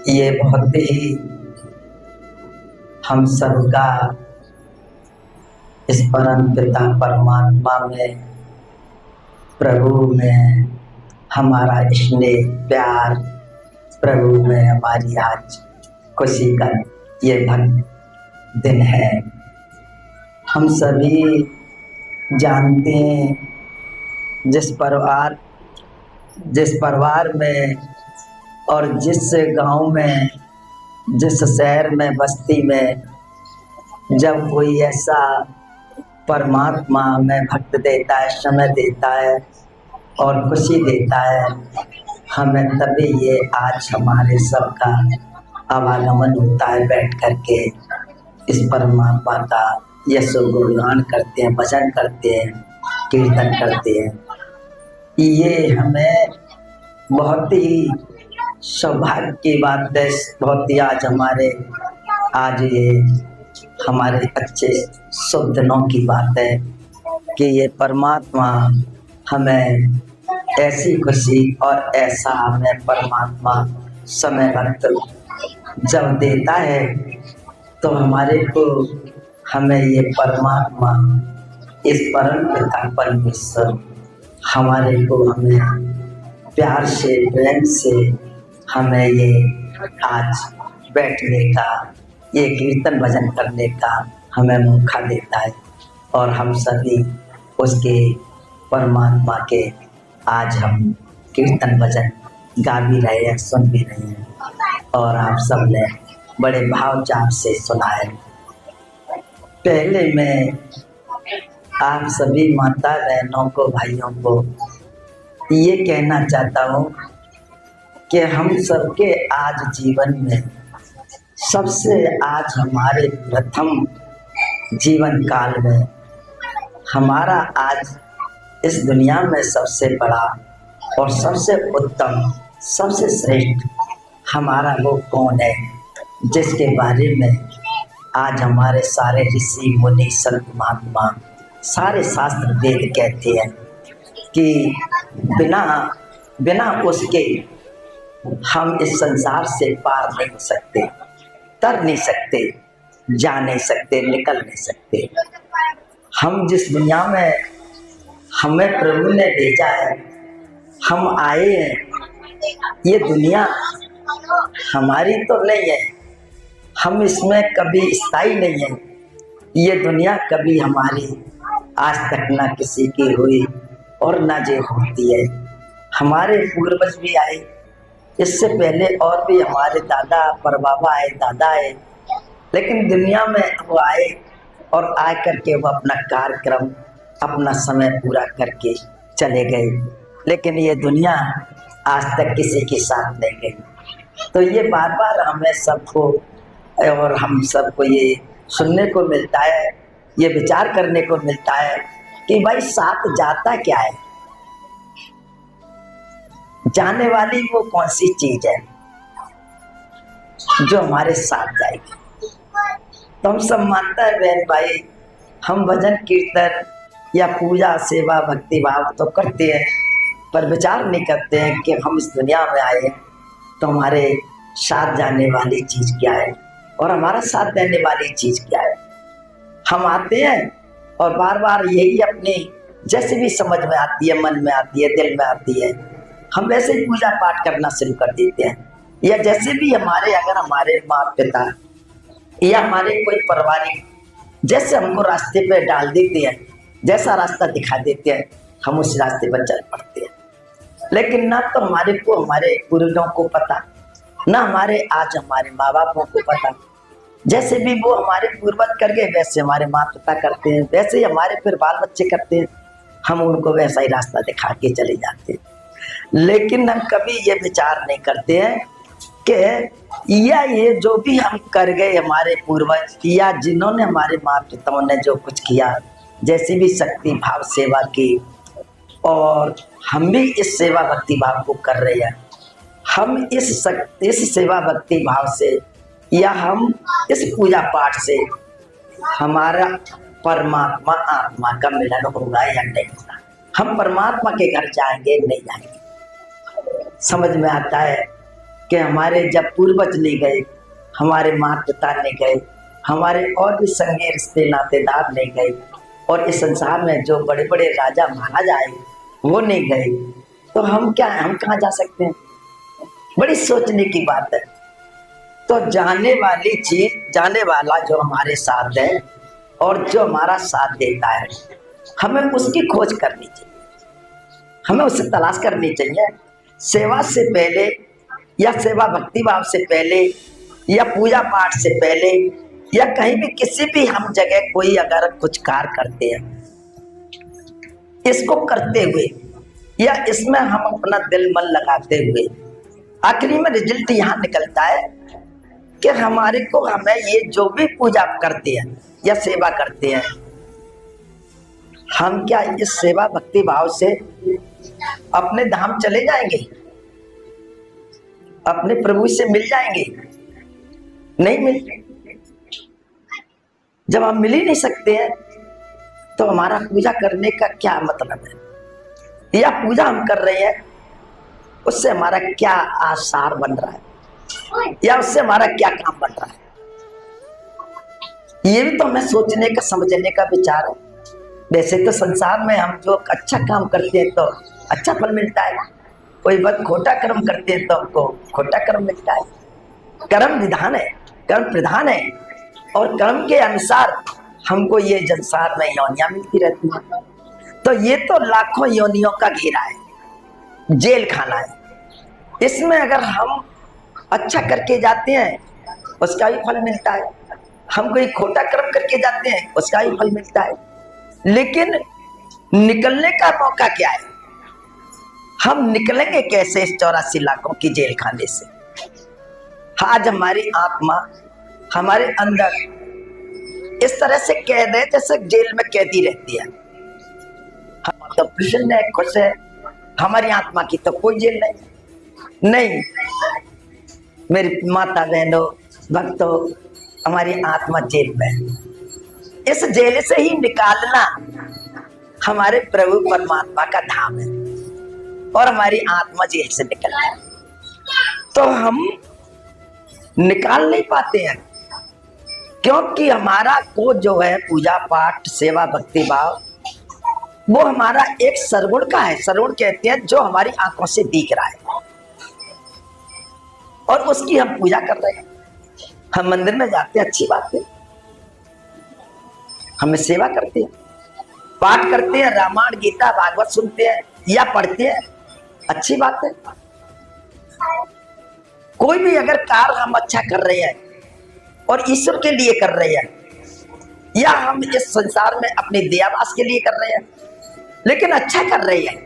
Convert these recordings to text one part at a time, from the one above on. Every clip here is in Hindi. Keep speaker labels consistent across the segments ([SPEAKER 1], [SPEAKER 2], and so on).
[SPEAKER 1] ये बहुत ही हम सबका इस परम पिता परमात्मा में, प्रभु में हमारा स्नेह प्यार, प्रभु में हमारी आज खुशी का ये भक्त दिन है। हम सभी जानते हैं जिस परिवार में और जिस गांव में, जिस शहर में, बस्ती में जब कोई ऐसा परमात्मा में भक्त देता है, समय देता है और खुशी देता है हमें, तभी ये आज हमारे सबका आवागमन होता है। बैठ करके इस परमात्मा का यशो गुणगान करते हैं, भजन करते हैं, कीर्तन करते हैं। ये हमें बहुत ही सौभाग्य की बात है। बहुत ही आज ये हमारे अच्छे शुभ दिनों की बात है कि ये परमात्मा हमें ऐसी खुशी और ऐसा हमें परमात्मा समय वक्त जब देता है तो हमें ये परमात्मा, इस परम पिता परमेश्वर हमें प्यार से, प्रेम से हमें ये आज बैठने का, ये कीर्तन भजन करने का हमें मौका देता है। और हम सभी उसके परमात्मा के आज हम कीर्तन भजन गा भी रहे हैं, सुन भी रहे हैं और आप सब ने बड़े भाव चाव से सुना है। पहले मैं आप सभी माता बहनों को, भाइयों को ये कहना चाहता हूँ कि हम सबके आज जीवन में सबसे, आज हमारे प्रथम जीवन काल में हमारा आज इस दुनिया में सबसे बड़ा और सबसे उत्तम, सबसे श्रेष्ठ हमारा वो कौन है, जिसके बारे में आज हमारे सारे ऋषि मुनि संत महात्मा, सारे शास्त्र वेद कहते हैं कि बिना उसके हम इस संसार से पार नहीं हो सकते, तर नहीं सकते, जा नहीं सकते, निकल नहीं सकते। हम जिस दुनिया में हमें प्रभु ने भेजा है, हम आए हैं, ये दुनिया हमारी तो नहीं है, हम इसमें कभी स्थायी नहीं है। ये दुनिया कभी हमारी आज तक ना किसी की हुई और ना जो होती है। हमारे पूर्वज भी आए, इससे पहले और भी हमारे दादा परबाबा आए, दादा आए, लेकिन दुनिया में वो आए और आ करके वो अपना कार्यक्रम, अपना समय पूरा करके चले गए। लेकिन ये दुनिया आज तक किसी के साथ नहीं गई। तो ये बार बार हमें सबको और हम सबको ये सुनने को मिलता है, ये विचार करने को मिलता है कि भाई साथ जाता क्या है, जाने वाली वो कौन सी चीज है जो हमारे साथ जाएगी। तो हम सब मानता है बहन भाई, हम भजन कीर्तन या पूजा सेवा भक्ति भाव तो करते हैं, पर विचार नहीं करते हैं कि हम इस दुनिया में आए हैं तो हमारे साथ जाने वाली चीज क्या है और हमारा साथ देने वाली चीज क्या है। हम आते हैं और बार बार यही अपनी जैसे भी समझ में आती है, मन में आती है, दिल में आती है, हम वैसे ही पूजा पाठ करना शुरू कर देते हैं। या जैसे भी अगर हमारे माँ पिता या हमारे कोई पारिवारिक जैसे हमको रास्ते पे डाल देते हैं, जैसा रास्ता दिखा देते हैं, हम उस रास्ते पर चल पड़ते हैं। लेकिन ना तो हमारे पूर्वजों को पता, ना हमारे माँ बापों को पता। जैसे भी वो हमारे पूर्वज कर गए वैसे हमारे माँ पिता करते हैं, वैसे ही हमारे फिर बाल बच्चे करते हैं, हम उनको वैसा ही रास्ता दिखा के चले जाते हैं। लेकिन हम कभी ये विचार नहीं करते हैं कि ये जो भी हम कर गए हमारे पूर्वज, या जिन्होंने हमारे माँ पिताओं ने जो कुछ किया, जैसी भी शक्ति भाव सेवा की, और हम भी इस सेवा भक्ति भाव को कर रहे हैं। हम इस सेवा भक्ति भाव से या हम इस पूजा पाठ से हमारा परमात्मा आत्मा का मिलन होगा या नहीं होगा, हम परमात्मा के घर जाएंगे नहीं जाएंगे। समझ में आता है कि हमारे जब पूर्वज नहीं गए, हमारे माता पिता नहीं गए, हमारे और भी संगे रिश्ते नातेदार नहीं गए, और इस संसार में जो बड़े बड़े राजा महाराजा आए वो नहीं गए, तो हम क्या है, हम कहाँ जा सकते हैं? बड़ी सोचने की बात है। तो जाने वाली चीज, जाने वाला जो हमारे साथ है और जो हमारा साथ देता है, हमें उसकी खोज करनी चाहिए, हमें उससे तलाश करनी चाहिए। सेवा से पहले या सेवा भक्ति भाव से पहले या पूजा पाठ से पहले या कहीं भी किसी भी हम जगह कोई अगर कुछ कार्य करते हैं, इसको करते हुए या इसमें हम अपना दिल मन लगाते हुए आखिरी में रिजल्ट यहाँ निकलता है कि हमारे को, हमें ये जो भी पूजा करते हैं या सेवा करते हैं, हम क्या इस सेवा भक्ति भाव से अपने धाम चले जाएंगे, अपने प्रभु से मिल जाएंगे? नहीं मिल। जब हम मिल ही नहीं सकते हैं तो हमारा पूजा करने का क्या मतलब है? या पूजा हम कर रहे हैं, उससे हमारा क्या आसार बन रहा है या उससे हमारा क्या काम बन रहा है? ये भी तो हमें सोचने का, समझने का विचार है। वैसे तो संसार में हम जो अच्छा काम करते हैं तो अच्छा फल मिलता है, कोई बात खोटा कर्म करते हैं तो हमको खोटा कर्म मिलता है। कर्म विधान है, कर्म प्रधान है, और कर्म के अनुसार हमको ये संसार में योनियां मिलती रहती हैं। तो ये तो लाखों योनियों का घेरा है, जेल खाना है। इसमें अगर हम अच्छा करके जाते हैं उसका भी फल मिलता है, हम कोई खोटा कर्म करके जाते हैं उसका भी फल मिलता है। लेकिन निकलने का मौका क्या है? हम निकलेंगे कैसे इस 84 लाखों की जेल खाने से? आज हमारी आत्मा हमारे अंदर इस तरह से कैद है जैसे जेल में कैदी रहती है। हम तो प्रसन्न है, खुश है, हमारी आत्मा की तो कोई जेल नहीं। मेरी माता बहनों, भक्तों, हमारी आत्मा जेल में है। इस जेल से ही निकालना हमारे प्रभु परमात्मा का धाम है, और हमारी आत्मा जेल से निकलना है। तो हम निकाल नहीं पाते हैं, क्योंकि हमारा को जो है पूजा पाठ सेवा भक्ति भाव, वो हमारा एक सरगुण का है। सरगुण कहते हैं जो हमारी आंखों से दिख रहा है, और उसकी हम पूजा कर रहे हैं। हम मंदिर में जाते हैं, अच्छी बात है, हमें सेवा करते हैं, पाठ करते हैं, रामायण गीता भागवत सुनते हैं या पढ़ते हैं, अच्छी बात है। कोई भी अगर कार्य हम अच्छा कर रहे हैं और ईश्वर के लिए कर रहे हैं, या हम इस संसार में अपने दयावास के लिए कर रहे हैं, लेकिन अच्छा कर रहे हैं,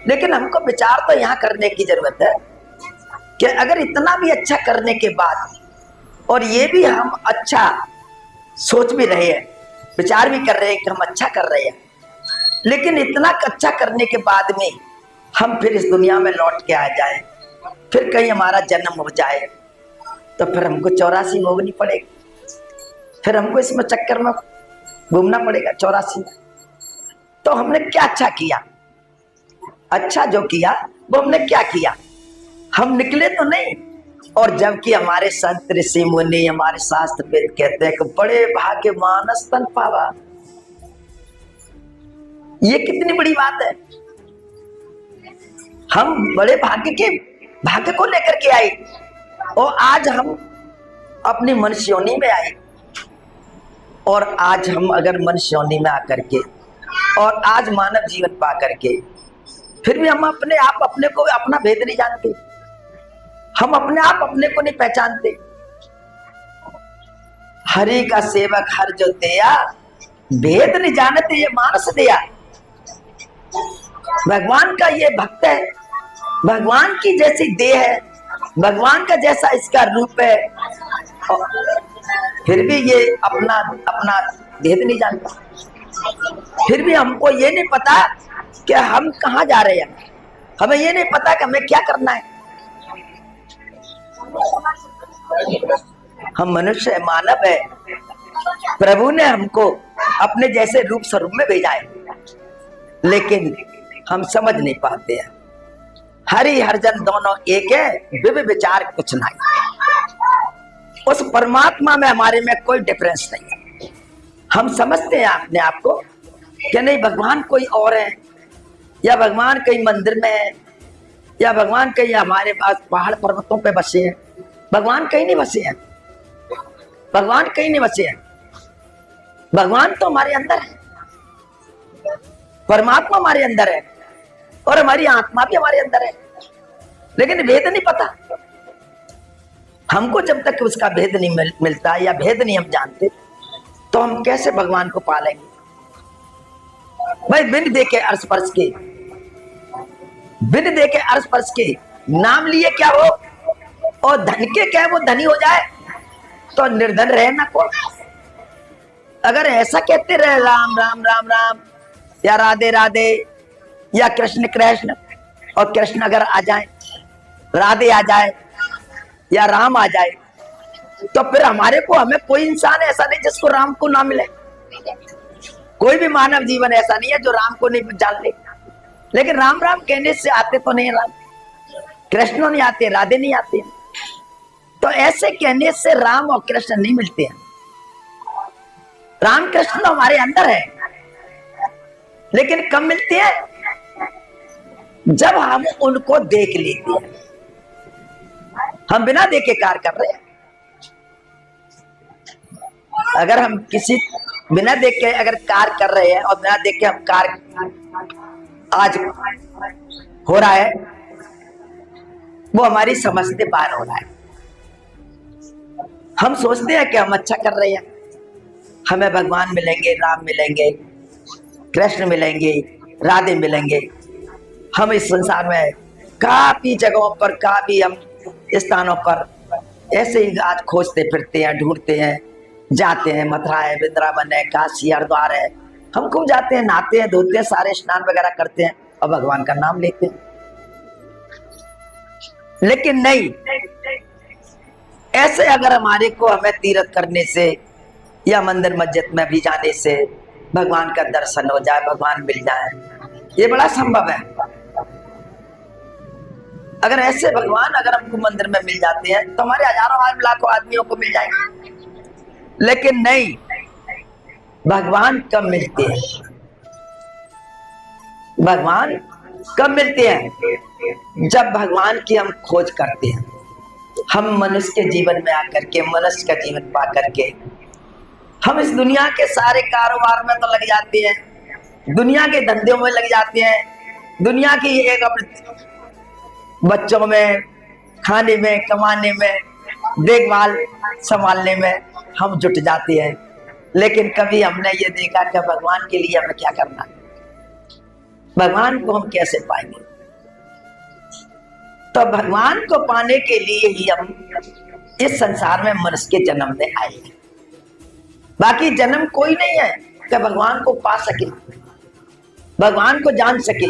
[SPEAKER 1] लेकिन हमको विचार तो यहाँ करने की जरूरत है कि अगर इतना भी अच्छा करने के बाद, और ये भी हम अच्छा सोच भी रहे हैं, विचार भी कर रहे हैं कि हम अच्छा कर रहे हैं, लेकिन इतना अच्छा करने के बाद में हम फिर इस दुनिया में लौट के आ जाए, फिर कहीं हमारा जन्म हो जाए, तो फिर हमको 84 भोगनी पड़ेगी, फिर हमको इसमें चक्कर में घूमना पड़ेगा 84। तो हमने क्या अच्छा किया? अच्छा जो किया वो हमने क्या किया? हम निकले तो नहीं। और जबकि हमारे संत ऋषि मुनि, हमारे शास्त्र वेद कहते हैं कि बड़े भाग्य मानस तन पावा। ये कितनी बड़ी बात है। हम बड़े भाग्य को लेकर के आए, और आज हम अपनी मनुष्य योनि में आए, और आज हम अगर मनुष्य योनि में आकर के और आज मानव जीवन पा करके फिर भी हम अपने आप अपने को अपना भेद नहीं जानते, हम अपने आप अपने को नहीं पहचानते। हरि का सेवक हर जो दिया, भेद नहीं जानते ये मानस दिया। भगवान का ये भक्त है, भगवान की जैसी देह है, भगवान का जैसा इसका रूप है, फिर भी ये अपना भेद नहीं जानता। फिर भी हमको ये नहीं पता कि हम कहाँ जा रहे हैं, हमें ये नहीं पता कि हमें क्या करना है। हम मनुष्य है, मानव है, प्रभु ने हमको अपने जैसे रूप स्वरूप में भेजा है, लेकिन हम समझ नहीं पाते हैं, हरि हरिजन दोनों एक है, विवि विचार कुछ नहीं। उस परमात्मा में हमारे में कोई डिफरेंस नहीं है। हम समझते हैं अपने आप को कि नहीं भगवान कोई और है, या भगवान कहीं मंदिर में है, या भगवान कहीं हमारे पास पहाड़ पर्वतों पे बसे हैं। भगवान कहीं नहीं बसे हैं, भगवान कहीं नहीं बसे हैं। भगवान तो हमारे अंदर है, परमात्मा हमारे अंदर है, और हमारी आत्मा भी हमारे अंदर है, लेकिन भेद नहीं पता हमको। जब तक उसका भेद नहीं मिलता या भेद नहीं हम जानते, तो हम कैसे भगवान को पालेंगे? भाई बिन देखे अर्श परश के, बिन देखे अर्श परश के नाम लिए क्या हो, और धन के क्या वो धनी हो जाए तो निर्धन रहे ना को। अगर ऐसा कहते रहे राम राम राम राम, या राधे राधे, या कृष्ण कृष्ण, और कृष्ण अगर आ जाए, राधे आ जाए, या राम आ जाए, तो फिर हमारे को हमें कोई इंसान ऐसा नहीं जिसको राम को ना मिले। कोई भी मानव जीवन ऐसा नहीं है जो राम को नहीं जान ले। लेकिन राम राम कहने से आते तो नहीं राम, कृष्ण नहीं आते, राधे नहीं आते। तो ऐसे कहने से राम और कृष्ण नहीं मिलते हैं। राम कृष्ण तो हमारे अंदर है, लेकिन कब मिलते हैं? जब हम उनको देख लेते हैं। हम बिना देखे कार्य कर रहे हैं। अगर हम किसी बिना देखे अगर कार्य कर रहे हैं, और बिना देखे हम कार्य आज हो रहा है, वो हमारी समझ से बाहर हो रहा है। हम सोचते हैं कि हम अच्छा कर रहे हैं, हमें भगवान मिलेंगे, राम मिलेंगे, कृष्ण मिलेंगे, राधे मिलेंगे। हम इस संसार में काफी जगहों पर, काफी हम स्थानों पर ऐसे ही आज खोजते फिरते हैं, ढूंढते हैं, जाते हैं। मथुरा है, वृंदावन है, काशी हरिद्वार है, हम खूब जाते हैं, नहाते हैं, धोते हैं, सारे स्नान वगैरह करते हैं और भगवान का नाम लेते हैं। लेकिन नहीं, ऐसे अगर हमारे को हमें तीर्थ करने से या मंदिर मस्जिद में भी जाने से भगवान का दर्शन हो जाए, भगवान मिल जाए, ये बड़ा संभव है। अगर ऐसे भगवान अगर हमको मंदिर में मिल जाते हैं तो हमारे हजारों लाखों आदमियों को मिल जाएंगे। लेकिन नहीं, भगवान कब मिलते हैं? भगवान कब मिलते हैं? जब भगवान की हम खोज करते हैं। हम मनुष्य के जीवन में आकर के, मनुष्य का जीवन पा करके हम इस दुनिया के सारे कारोबार में तो लग जाते हैं, दुनिया के धंधों में लग जाते हैं, दुनिया की एक बच्चों में, खाने में, कमाने में, देखभाल संभालने में हम जुट जाते हैं। लेकिन कभी हमने ये देखा कि भगवान के लिए हमें क्या करना है, भगवान को हम कैसे पाएंगे? तो भगवान को पाने के लिए ही हम इस संसार में मनुष्य के जन्म में आए हैं। बाकी जन्म कोई नहीं है कि भगवान को पा सके, भगवान को जान सके।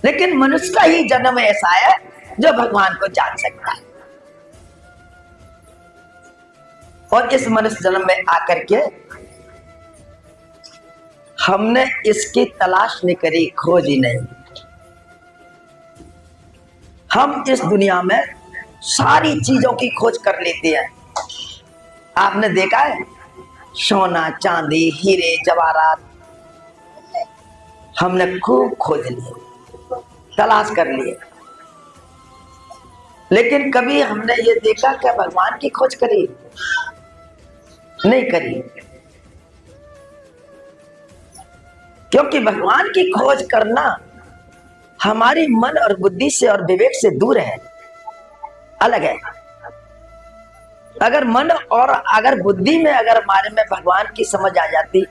[SPEAKER 1] लेकिन मनुष्य का ही जन्म ऐसा है जो भगवान को जान सकता है। और इस मनुष्य जन्म में आकर के हमने इसकी तलाश नहीं करी, खोज ही नहीं। हम इस दुनिया में सारी चीजों की खोज कर लेते हैं। आपने देखा है, सोना, चांदी, हीरे, जवाहरात हमने खूब खोज लिए, तलाश कर लिए। लेकिन कभी हमने ये देखा कि भगवान की खोज करी? नहीं करी। क्योंकि भगवान की खोज करना हमारी मन और बुद्धि से और विवेक से दूर है, अलग है। अगर मन और अगर बुद्धि में अगर हमारे में भगवान की समझ आ जाती,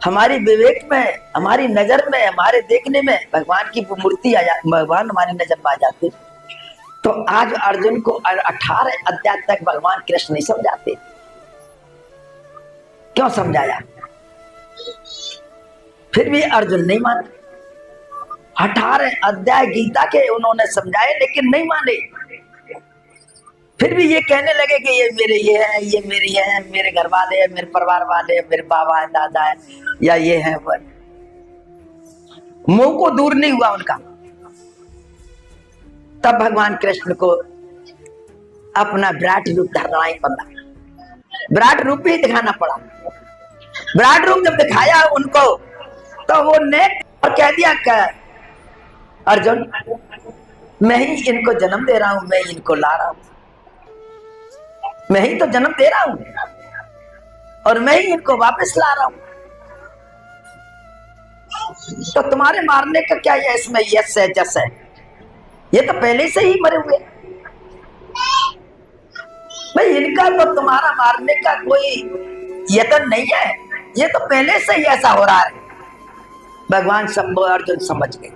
[SPEAKER 1] हमारी विवेक में, हमारी नजर में, हमारे देखने में भगवान की मूर्ति आ जाती, भगवान हमारी नजर में आ जाते, तो आज अर्जुन को 18 अध्याय तक भगवान कृष्ण नहीं समझाते। क्यों समझाया? फिर भी अर्जुन नहीं माने। 18 अध्याय गीता के उन्होंने समझाए, लेकिन नहीं माने। फिर भी ये कहने लगे कि ये मेरे ये है, ये मेरी है, मेरे घर वाले हैं, मेरे परिवार वाले हैं, मेरे बाबा है, दादा है, या ये है वो। मुंह को दूर नहीं हुआ उनका। तब भगवान कृष्ण को अपना विराट रूप धरना ही पड़ा, विराट रूप ही दिखाना पड़ा। विराट रूप जब दिखाया उनको तो वो ने और कह दिया कि अर्जुन, मैं ही इनको जन्म दे रहा हूं, मैं ही इनको ला रहा हूं, मैं ही तो जन्म दे रहा हूं और मैं ही इनको वापस ला रहा हूं। तो तुम्हारे मारने का क्या है इसमें यश है जस है? ये तो पहले से ही मरे हुए भाई, इनका तो तुम्हारा मारने का कोई यतन नहीं है, ये तो पहले से ही ऐसा हो रहा है। भगवान शंभु अर्जुन समझ गए,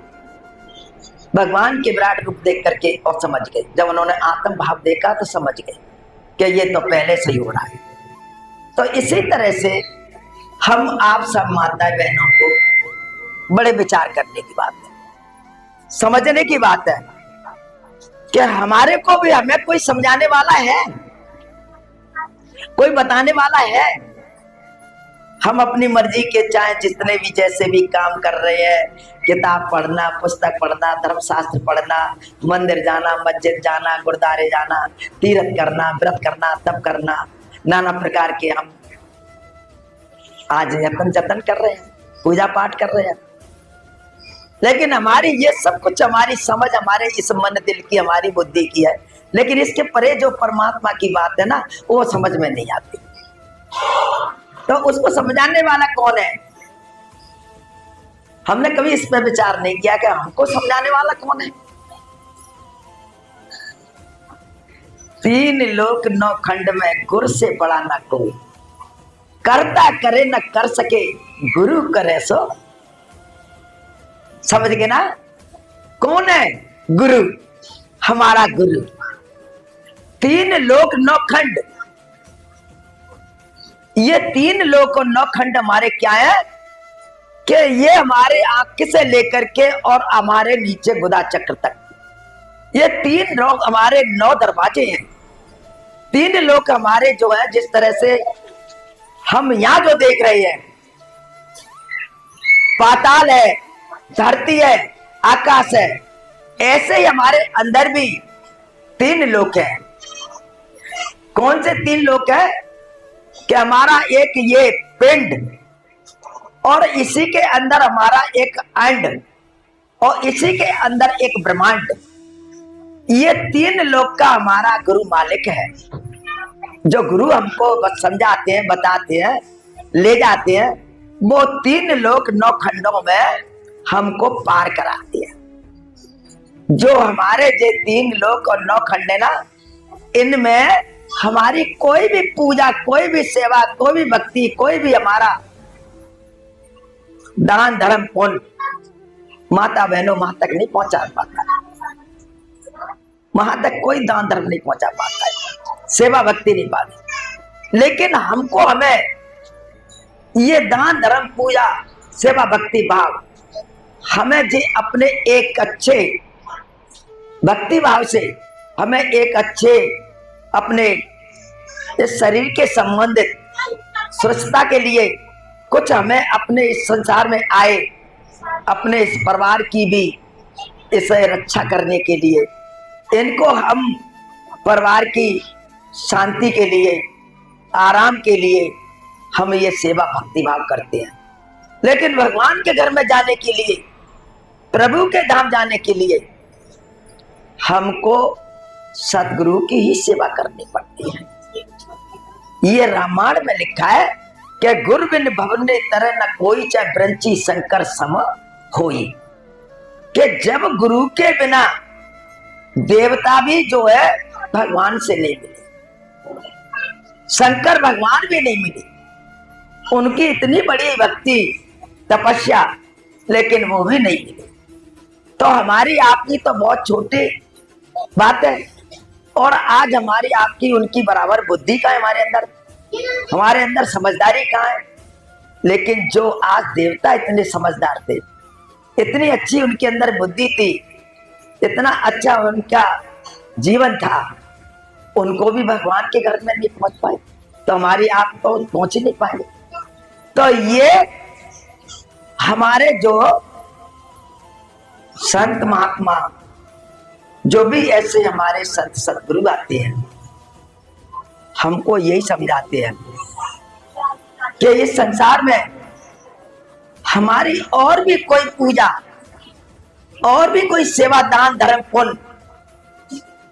[SPEAKER 1] भगवान के विराट रूप देख करके और समझ गए। जब उन्होंने आत्म भाव देखा तो समझ गए कि ये तो पहले से ही हो रहा है। तो इसी तरह से हम आप सब माता बहनों को बड़े विचार करने की बात है, समझने की बात है कि हमारे को भी हमें कोई समझाने वाला है, कोई बताने वाला है। हम अपनी मर्जी के चाहे जितने भी जैसे भी काम कर रहे हैं, किताब पढ़ना, पुस्तक पढ़ना, धर्मशास्त्र पढ़ना, मंदिर जाना, मस्जिद जाना, गुरुद्वारे जाना, तीर्थ करना, व्रत करना, तप करना, नाना प्रकार के हम आज यत्न जतन कर रहे हैं, पूजा पाठ कर रहे हैं। लेकिन हमारी ये सब कुछ हमारी समझ, हमारे इस मन दिल की, हमारी बुद्धि की है, लेकिन इसके परे जो परमात्मा की बात है ना, वो समझ में नहीं आती। तो उसको समझाने वाला कौन है? हमने कभी इस पर विचार नहीं किया कि हमको समझाने वाला कौन है। 3 लोक 9 खंड में गुरु से बड़ा ना कोई, करता करे न कर सके, गुरु करे सो। समझ गए ना? कौन है गुरु? हमारा गुरु। 3 लोक 9 खंड, ये 3 लोक और 9 खंड हमारे क्या है कि ये हमारे आंख से लेकर के और हमारे नीचे गुदा चक्र तक, ये 3 लोक हमारे 9 दरवाजे हैं। 3 लोक हमारे जो है, जिस तरह से हम यहां जो देख रहे हैं, पाताल है, धरती है, आकाश है, ऐसे ही हमारे अंदर भी 3 लोक है। कौन से 3 लोक है कि हमारा एक ये पिंड, और इसी के अंदर हमारा एक अंड, और इसी के अंदर एक ब्रह्मांड। ये 3 लोक का हमारा गुरु मालिक है, जो गुरु हमको बस समझाते हैं, बताते हैं, ले जाते हैं। वो 3 लोक 9 खंडों में हमको पार कराते हैं। जो हमारे ये 3 लोक और 9 खंड है ना, इनमें हमारी कोई भी पूजा, कोई भी सेवा, कोई भी भक्ति, कोई भी हमारा दान धर्म पुण्य माता बहनों वहां तक नहीं पहुंचा पाता, वहां तक कोई दान धर्म नहीं पहुंचा पाता है, सेवा भक्ति नहीं पाती। लेकिन हमको, हमें ये दान धर्म पूजा सेवा भक्ति भाव, हमें जी अपने एक अच्छे भक्ति भाव से, हमें एक अच्छे अपने इस शरीर के संबंधित सुरक्षता के लिए कुछ हमें अपने इस संसार में आए, अपने इस परिवार की भी इसे रक्षा करने के लिए, इनको हम परिवार की शांति के लिए, आराम के लिए हम ये सेवा भक्ति भाव करते हैं। लेकिन भगवान के घर में जाने के लिए, प्रभु के धाम जाने के लिए हमको सदगुरु की ही सेवा करनी पड़ती है। ये रामायण में लिखा है कि गुरु बिन भवने तरह न कोई, चाहे ब्रंची शंकर सम होई। कि जब गुरु के बिना देवता भी जो है भगवान से नहीं मिले, शंकर भगवान भी नहीं मिले, उनकी इतनी बड़ी भक्ति तपस्या, लेकिन वो भी नहीं मिले। तो हमारी आपकी तो बहुत छोटी बात है, और आज हमारी आपकी उनकी बराबर बुद्धि का है हमारे अंदर समझदारी कहाँ है। लेकिन जो आज देवता इतने समझदार थे, इतनी अच्छी उनके अंदर बुद्धि थी, इतना अच्छा उनका जीवन था, उनको भी भगवान के घर में नहीं पहुंच पाए, तो हमारी आप तो पहुंच ही नहीं पाएंगे। तो ये हमारे जो संत महात्मा जो भी ऐसे हमारे संत सदगुरु आते हैं, हमको यही समझाते हैं कि इस संसार में हमारी और भी कोई पूजा, और भी कोई सेवा, दान, धर्म, पुण्य,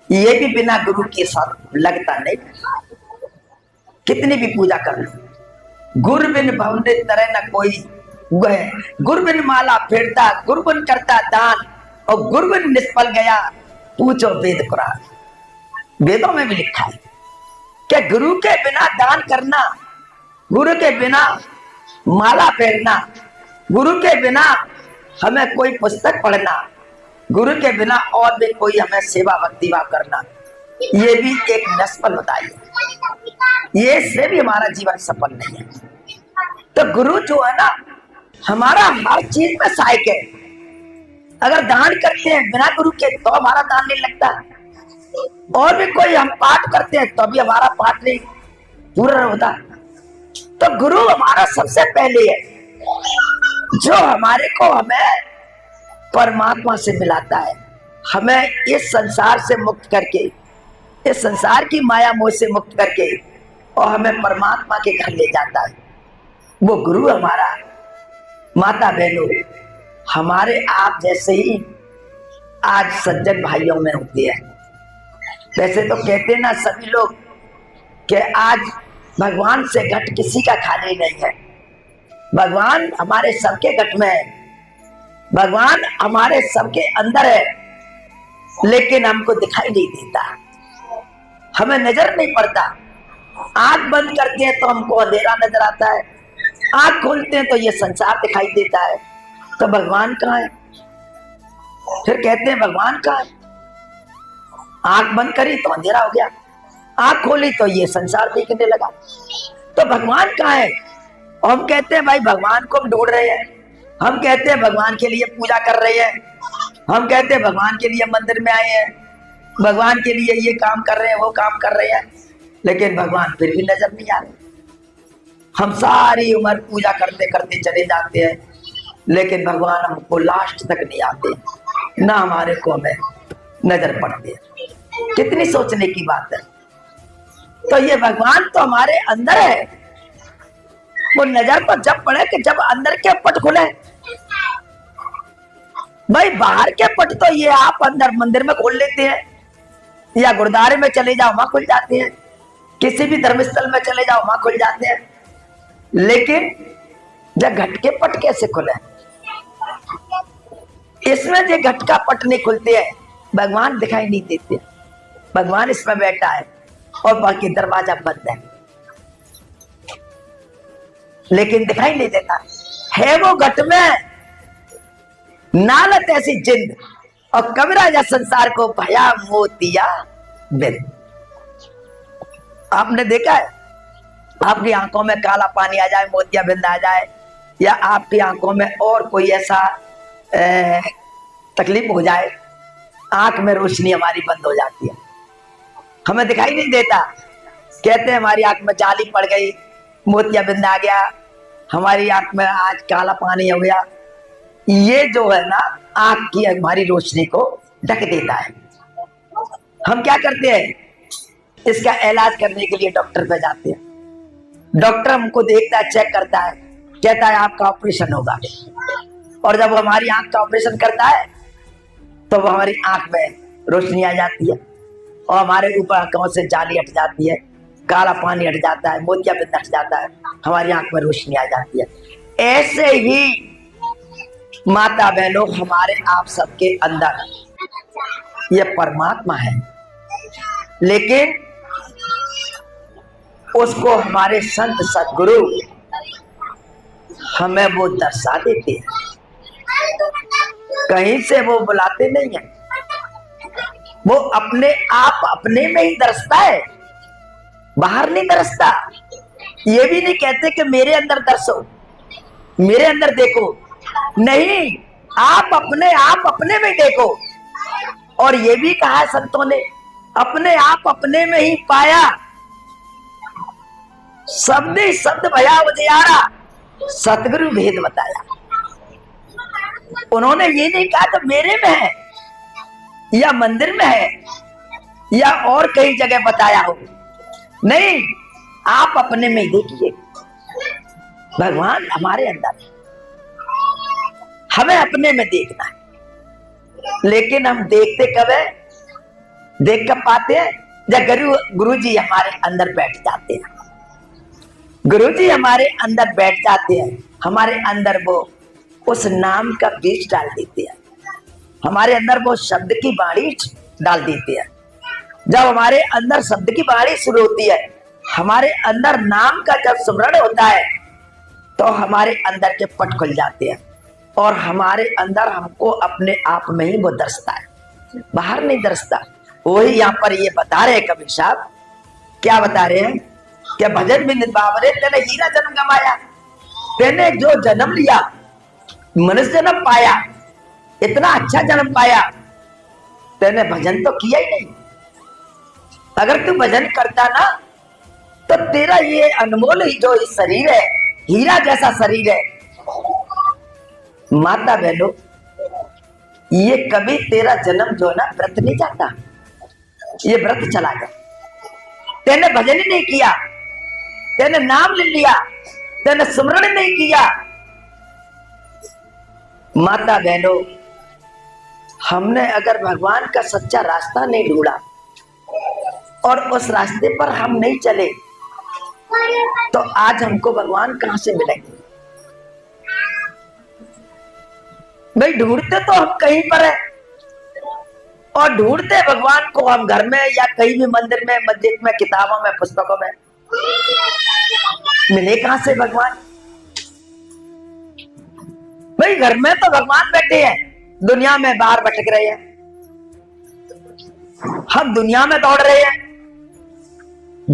[SPEAKER 1] ये भी बिना गुरु के साथ लगता नहीं। कितनी भी पूजा कर लो, गुरु बिन भवने तरह न कोई वह, गुरु बिन माला फेरता, गुरु बिन करता दान, और गुरु बिन निष्फल गया पूछो वेद कुरान। वेदों में भी लिखा है कि गुरु के बिना दान करना, गुरु के बिना माला फेरना, गुरु के बिना हमें कोई पुस्तक पढ़ना, गुरु के बिना और भी कोई हमें सेवा भक्ति भाव करना, ये भी एक निष्फल बताई है। ये से भी हमारा जीवन सफल नहीं है। तो गुरु जो है ना, हमारा हर चीज में सहायक है। अगर दान करते हैं बिना गुरु के तो हमारा दान नहीं लगता, और भी कोई हम पाठ करते हैं तो भी हमारा पाठ नहीं पूरा होता। तो गुरु हमारा सबसे पहले है, जो हमारे को हमें परमात्मा से मिलाता है, हमें इस संसार से मुक्त करके, इस संसार की माया मोह से मुक्त करके, और हमें परमात्मा के घर ले जाता है। वो गुरु हमारा। माता बहनों, हमारे आप जैसे ही आज सज्जन भाइयों में होती है। वैसे तो कहते ना सभी लोग कि आज भगवान से घट किसी का खाली नहीं है। भगवान हमारे सबके घट में है, भगवान हमारे सबके अंदर है, लेकिन हमको दिखाई नहीं देता, हमें नजर नहीं पड़ता। आंख बंद करते हैं तो हमको अंधेरा नजर आता है, आंख खोलते हैं तो ये संसार दिखाई देता है। तो भगवान कहाँ है? फिर कहते हैं भगवान कहाँ है? आंख बंद करी तो अंधेरा हो गया, आंख खोली तो ये संसार दिखने लगा। तो भगवान कहाँ है? और हम कहते हैं भाई भगवान को हम ढूंढ रहे हैं, हम कहते हैं भगवान के लिए पूजा कर रहे हैं, हम कहते हैं भगवान के लिए मंदिर में आए हैं, भगवान के लिए ये काम कर रहे हैं, वो काम कर रहे हैं, लेकिन भगवान फिर भी नजर नहीं आ रहे। हम सारी उम्र पूजा करते करते चले जाते हैं, लेकिन भगवान हमको लास्ट तक नहीं आते, ना हमारे को हमें नजर पड़ते हैं। कितनी सोचने की बात है। तो ये भगवान तो हमारे अंदर है, वो नजर पर जब पड़े कि जब अंदर के पट खुले। भाई बाहर के पट तो ये आप अंदर मंदिर में खोल लेते हैं, या गुरुद्वारे में चले जाओ वहां खुल जाते हैं, किसी भी धर्मस्थल में चले जाओ वहां खुल जाते हैं, लेकिन जब घट के पट कैसे खुले? इसमें जो घट का पट नहीं खुलते हैं, भगवान दिखाई नहीं देते। भगवान इसमें बैठा है और बाकी दरवाजा बंद है, लेकिन दिखाई नहीं देता है। वो घट में नालत ऐसी जिंद, और कबरा या संसार को भया मोतिया बिंद। आपने देखा है, आपकी आंखों में काला पानी आ जाए, मोतिया बिंद आ जाए, या आपकी आंखों में और कोई ऐसा तकलीफ हो जाए, आंख में रोशनी हमारी बंद हो जाती है, हमें दिखाई नहीं देता। कहते हैं हमारी आंख में जाली पड़ गई, मोतिया बिंद आ गया, हमारी आंख में आज काला पानी हो गया। ये जो है ना, आंख की हमारी रोशनी को ढक देता है। हम क्या करते हैं? इसका इलाज करने के लिए डॉक्टर पे जाते हैं। डॉक्टर हमको देखता है, चेक करता है, कहता है आपका ऑपरेशन होगा। और जब हमारी आंख का ऑपरेशन करता है तो हमारी आंख में रोशनी आ जाती है, और हमारे ऊपर आंखों से जाली हट जाती है, काला पानी हट जाता है, मोतिया बिंद हट जाता है, हमारी आंख में रोशनी आ जाती है। ऐसे ही माता बहनों, हमारे आप सबके अंदर ये परमात्मा है, लेकिन उसको हमारे संत सदगुरु हमें वो दर्शा देते हैं, कहीं से वो बुलाते नहीं है। वो अपने आप अपने में ही दर्शता है, बाहर नहीं दर्शता। ये भी नहीं कहते कि मेरे अंदर दर्शो, मेरे अंदर देखो, नहीं, आप अपने में देखो। और ये भी कहा है संतों ने, अपने आप अपने में ही पाया, शब्द ही शब्द भया उजियारा, सतगुरु भेद बताया। उन्होंने ये नहीं कहा तो मेरे में है, या मंदिर में है या और कई जगह बताया हो, नहीं, आप अपने में देखिए। भगवान हमारे अंदर है, हमें अपने में देखना है। लेकिन हम देखते कब है? देख कब पाते हैं? जब गुरु जी हमारे अंदर बैठ जाते हैं। गुरु जी हमारे अंदर बैठ जाते हैं, हमारे अंदर वो उस नाम का बीज डाल देते हैं, हमारे अंदर वो शब्द की बाणी डाल देते हैं। जब हमारे अंदर शब्द की बाणी शुरू होती है, हमारे अंदर नाम का जब स्मरण होता है, तो हमारे अंदर के पट खुल जाते हैं और हमारे अंदर हमको अपने आप में ही वो दर्शता है, बाहर नहीं दर्शता। वही यहाँ पर ये बता रहे हैं कबीर साहब, क्या बता रहे हैं? क्या भजन में निभावरे तेने हीरा जन्म गवाया, तेने जो जन्म लिया, मनुष्य जन्म पाया, इतना अच्छा जन्म पाया, तेने भजन तो किया ही नहीं। अगर तू भजन करता ना, तो तेरा ये अनमोल ही जो शरीर है, हीरा जैसा शरीर है, माता बहनों, ये कभी तेरा जन्म जो ना व्रत नहीं जाता, ये व्रत चला गया। तेने भजन ही नहीं किया, तेने नाम ले लिया, तेने स्मरण नहीं किया। माता बहनों, हमने अगर भगवान का सच्चा रास्ता नहीं ढूंढा और उस रास्ते पर हम नहीं चले, तो आज हमको भगवान कहां से मिलेंगे? भाई ढूंढते तो हम कहीं पर है, और ढूंढते भगवान को हम घर में या कहीं भी मंदिर में, मस्जिद में, किताबों में, पुस्तकों में। मिले कहां से भगवान? भाई घर में तो भगवान बैठे हैं, दुनिया में बाहर भटक रहे हैं, हम दुनिया में दौड़ रहे हैं।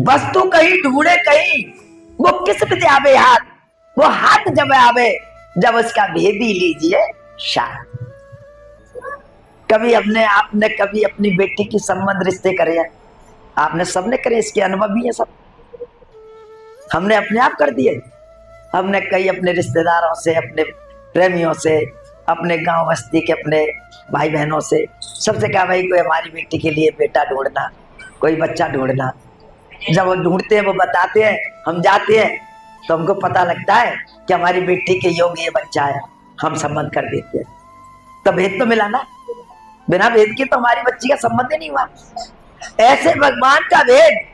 [SPEAKER 1] वस्तु कहीं ढूंढे कहीं, वो किस पे आवे हाथ, वो हाथ जब आवे जब उसका भेद ही लीजिए शायद। कभी आपने कभी अपनी बेटी की संबंध रिश्ते करे हैं? आपने सबने करे, इसके अनुभव भी है सब। हमने अपने आप कर दिए। हमने कई अपने रिश्तेदारों से, अपने प्रेमियों से, अपने गांव बस्ती के अपने भाई बहनों से, सबसे कहा भाई कोई हमारी बेटी के लिए बेटा ढूंढना, कोई बच्चा ढूंढना। जब वो ढूंढते हैं, वो बताते हैं, हम जाते हैं, तो हमको पता लगता है कि हमारी बेटी के योग ये बच्चा है, हम संबंध कर देते हैं। तो भेद तो मिला ना, बिना भेद के तो हमारी बच्ची का संबंध ही नहीं हुआ। ऐसे भगवान का भेद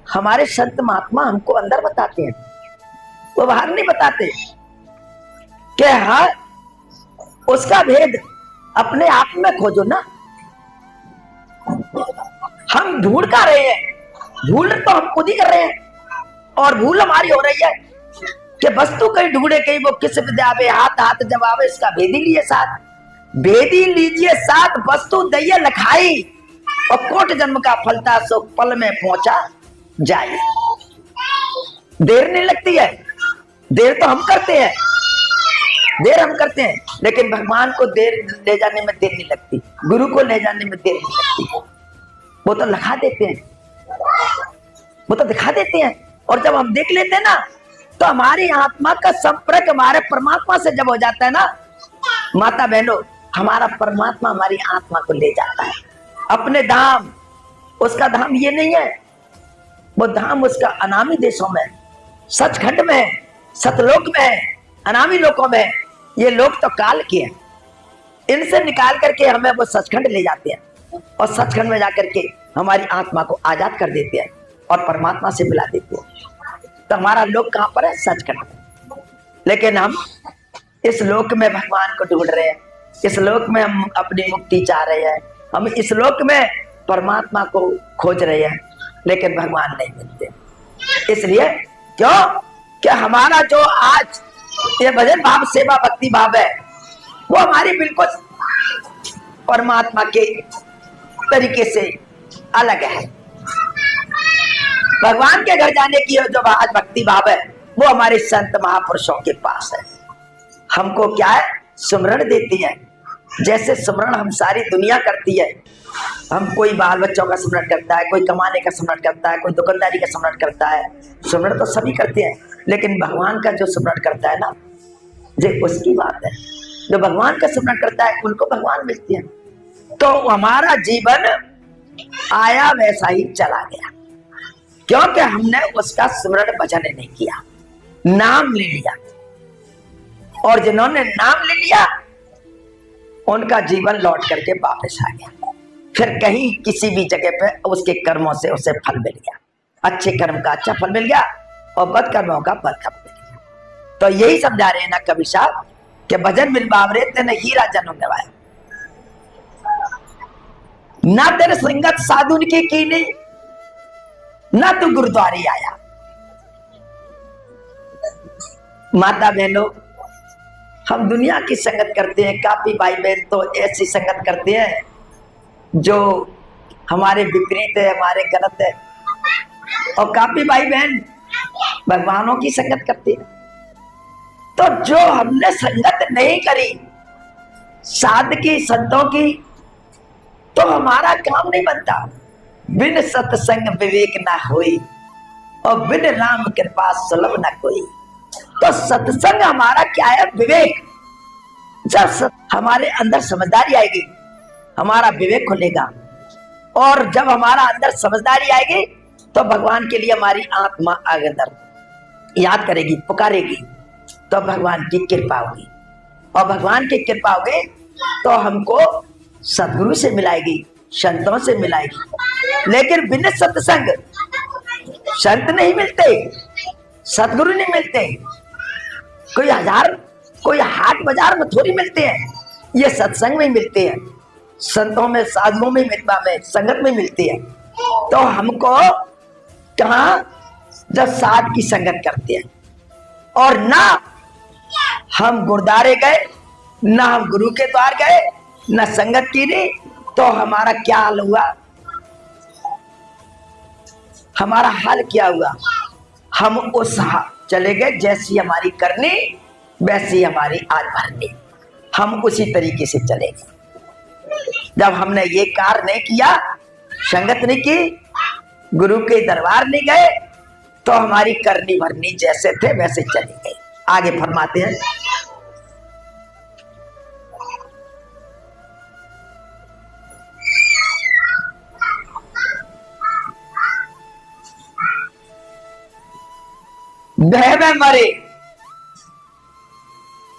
[SPEAKER 1] हमारे संत महात्मा हमको अंदर बताते हैं, वो बाहर नहीं बताते। कि हाँ, उसका भेद अपने आप में खोजो ना। हम ढूंढ कर रहे हैं, भूल तो हम खुद ही कर रहे हैं, और भूल हमारी हो रही है कि वस्तु कहीं ढूंढे कहीं, वो किस विद्यावे हाथ हाथ जब आवे, इसका भेद ही लिए साथ। भेद ही लीजिए साथ, वस्तु दैये लखाई, और कोट जन्म का फलता सो पल में पहुंचा जाए। देर नहीं लगती है, देर तो हम करते हैं, देर हम करते हैं, लेकिन भगवान को देर ले जाने में देर नहीं लगती, गुरु को ले जाने में देर नहीं लगती। वो तो लखा देते हैं, वो तो दिखा देते हैं, और जब हम देख लेते हैं ना, तो हमारी आत्मा का संपर्क हमारे परमात्मा से जब हो जाता है ना, माता बहनों, हमारा परमात्मा हमारी आत्मा को ले जाता है अपने धाम। उसका धाम ये नहीं है, वो धाम उसका अनामी देशों में, सचखंड में, सतलोक में, अनामी लोकों में। ये लोग तो काल के हैं, इनसे निकाल करके हमें वो सचखंड ले जाते हैं, और सचखंड में जाकर के हमारी आत्मा को आजाद कर देते हैं और परमात्मा से मिला देते हैं। तो हमारा लोक कहां पर है? सचखंड। लेकिन हम इस लोक में भगवान को ढूंढ रहे हैं, इस लोक में हम अपनी मुक्ति चाह रहे हैं, हम इस लोक में परमात्मा को खोज रहे हैं, लेकिन भगवान नहीं मिलते। इसलिए क्यों? क्या हमारा जो आज ये भजन भाव, सेवा, भक्ति भाव है, वो हमारी बिल्कुल परमात्मा के तरीके से अलग है। भगवान के घर जाने की जो आज भक्ति भाव है, वो हमारे संत महापुरुषों के पास है। हमको क्या है? सुमरण देती है। जैसे सुमरण हम सारी दुनिया करती है, हम कोई बाल बच्चों का स्मरण करता है, कोई कमाने का स्मरण करता है, कोई दुकानदारी का स्मरण करता है। स्मरण तो सभी करते हैं, लेकिन भगवान का जो स्मरण करता है ना, ये उसकी बात है। जो भगवान का स्मरण करता है, उनको भगवान मिलते हैं। तो हमारा जीवन आया वैसा ही चला गया, क्योंकि हमने उसका स्मरण भजन नहीं किया, नाम ले लिया। और जिन्होंने नाम ले लिया उनका जीवन लौट करके वापस आ गया। फिर कहीं किसी भी जगह पे उसके कर्मों से उसे फल मिल गया, अच्छे कर्म का अच्छा फल मिल गया और बद कर्मों का बद कर्म मिल गया। तो यही समझा रहे हैं ना कवि साहब कि भजन मिल बावरे तेने हीरा जन्म गवाया, ना तेरे संगत साधु की नहीं, ना तू गुरुद्वारे आया। माता बहनों, हम दुनिया की संगत करते हैं, काफी भाई बहन तो ऐसी संगत करते हैं जो हमारे विपरीत है, हमारे गलत है, और काफी भाई बहन भगवानों की संगत करते हैं। तो जो हमने संगत नहीं करी साध की संतों की, तो हमारा काम नहीं बनता। बिन सत्संग विवेक ना होई और बिन राम कृपा सुलभ ना कोई। तो सत्संग हमारा क्या है? विवेक। जब हमारे अंदर समझदारी आएगी हमारा विवेक खुलेगा, और जब हमारा अंदर समझदारी आएगी तो भगवान के लिए हमारी आत्मा अंदर याद करेगी, पुकारेगी, तो भगवान की कृपा होगी। और भगवान की कृपा होगी तो हमको सदगुरु से मिलाएगी, संतों से मिलाएगी। लेकिन बिना सत्संग संत नहीं मिलते, सदगुरु नहीं मिलते। कोई हाट बाजार में थोड़ी मिलते हैं, ये सत्संग में मिलते हैं, संतों में, साधुओं में, मितवा में, संगत में मिलती है। तो हमको कहा जब साध की संगत करते हैं, और ना हम गुरुद्वारे गए, ना हम गुरु के द्वार गए, ना संगत की नहीं, तो हमारा क्या हाल हुआ? हमारा हाल क्या हुआ? हम उस चले गए जैसी हमारी करनी वैसी हमारी आज भरनी, हम उसी तरीके से चले गए। जब हमने ये कार्य नहीं किया, संगत नहीं की, गुरु के दरबार नहीं गए, तो हमारी करनी भरनी जैसे थे वैसे चले गए। आगे फरमाते हैं, बह में मरे,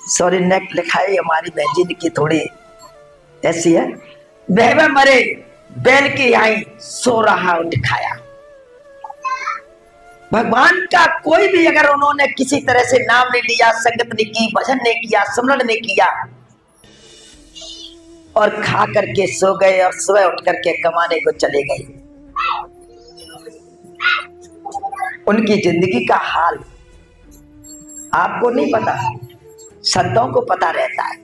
[SPEAKER 1] सॉरी नेक लिखाई हमारी बहन की थोड़ी ऐसी है। बह में मरे बैल के आई सो रहा उठ खाया। भगवान का कोई भी अगर उन्होंने किसी तरह से नाम नहीं लिया, संगत नहीं की, भजन नहीं किया, स्मरण नहीं किया, और खा करके सो गए और सुबह उठ करके कमाने को चले गए, उनकी जिंदगी का हाल आपको नहीं पता, संतों को पता रहता है,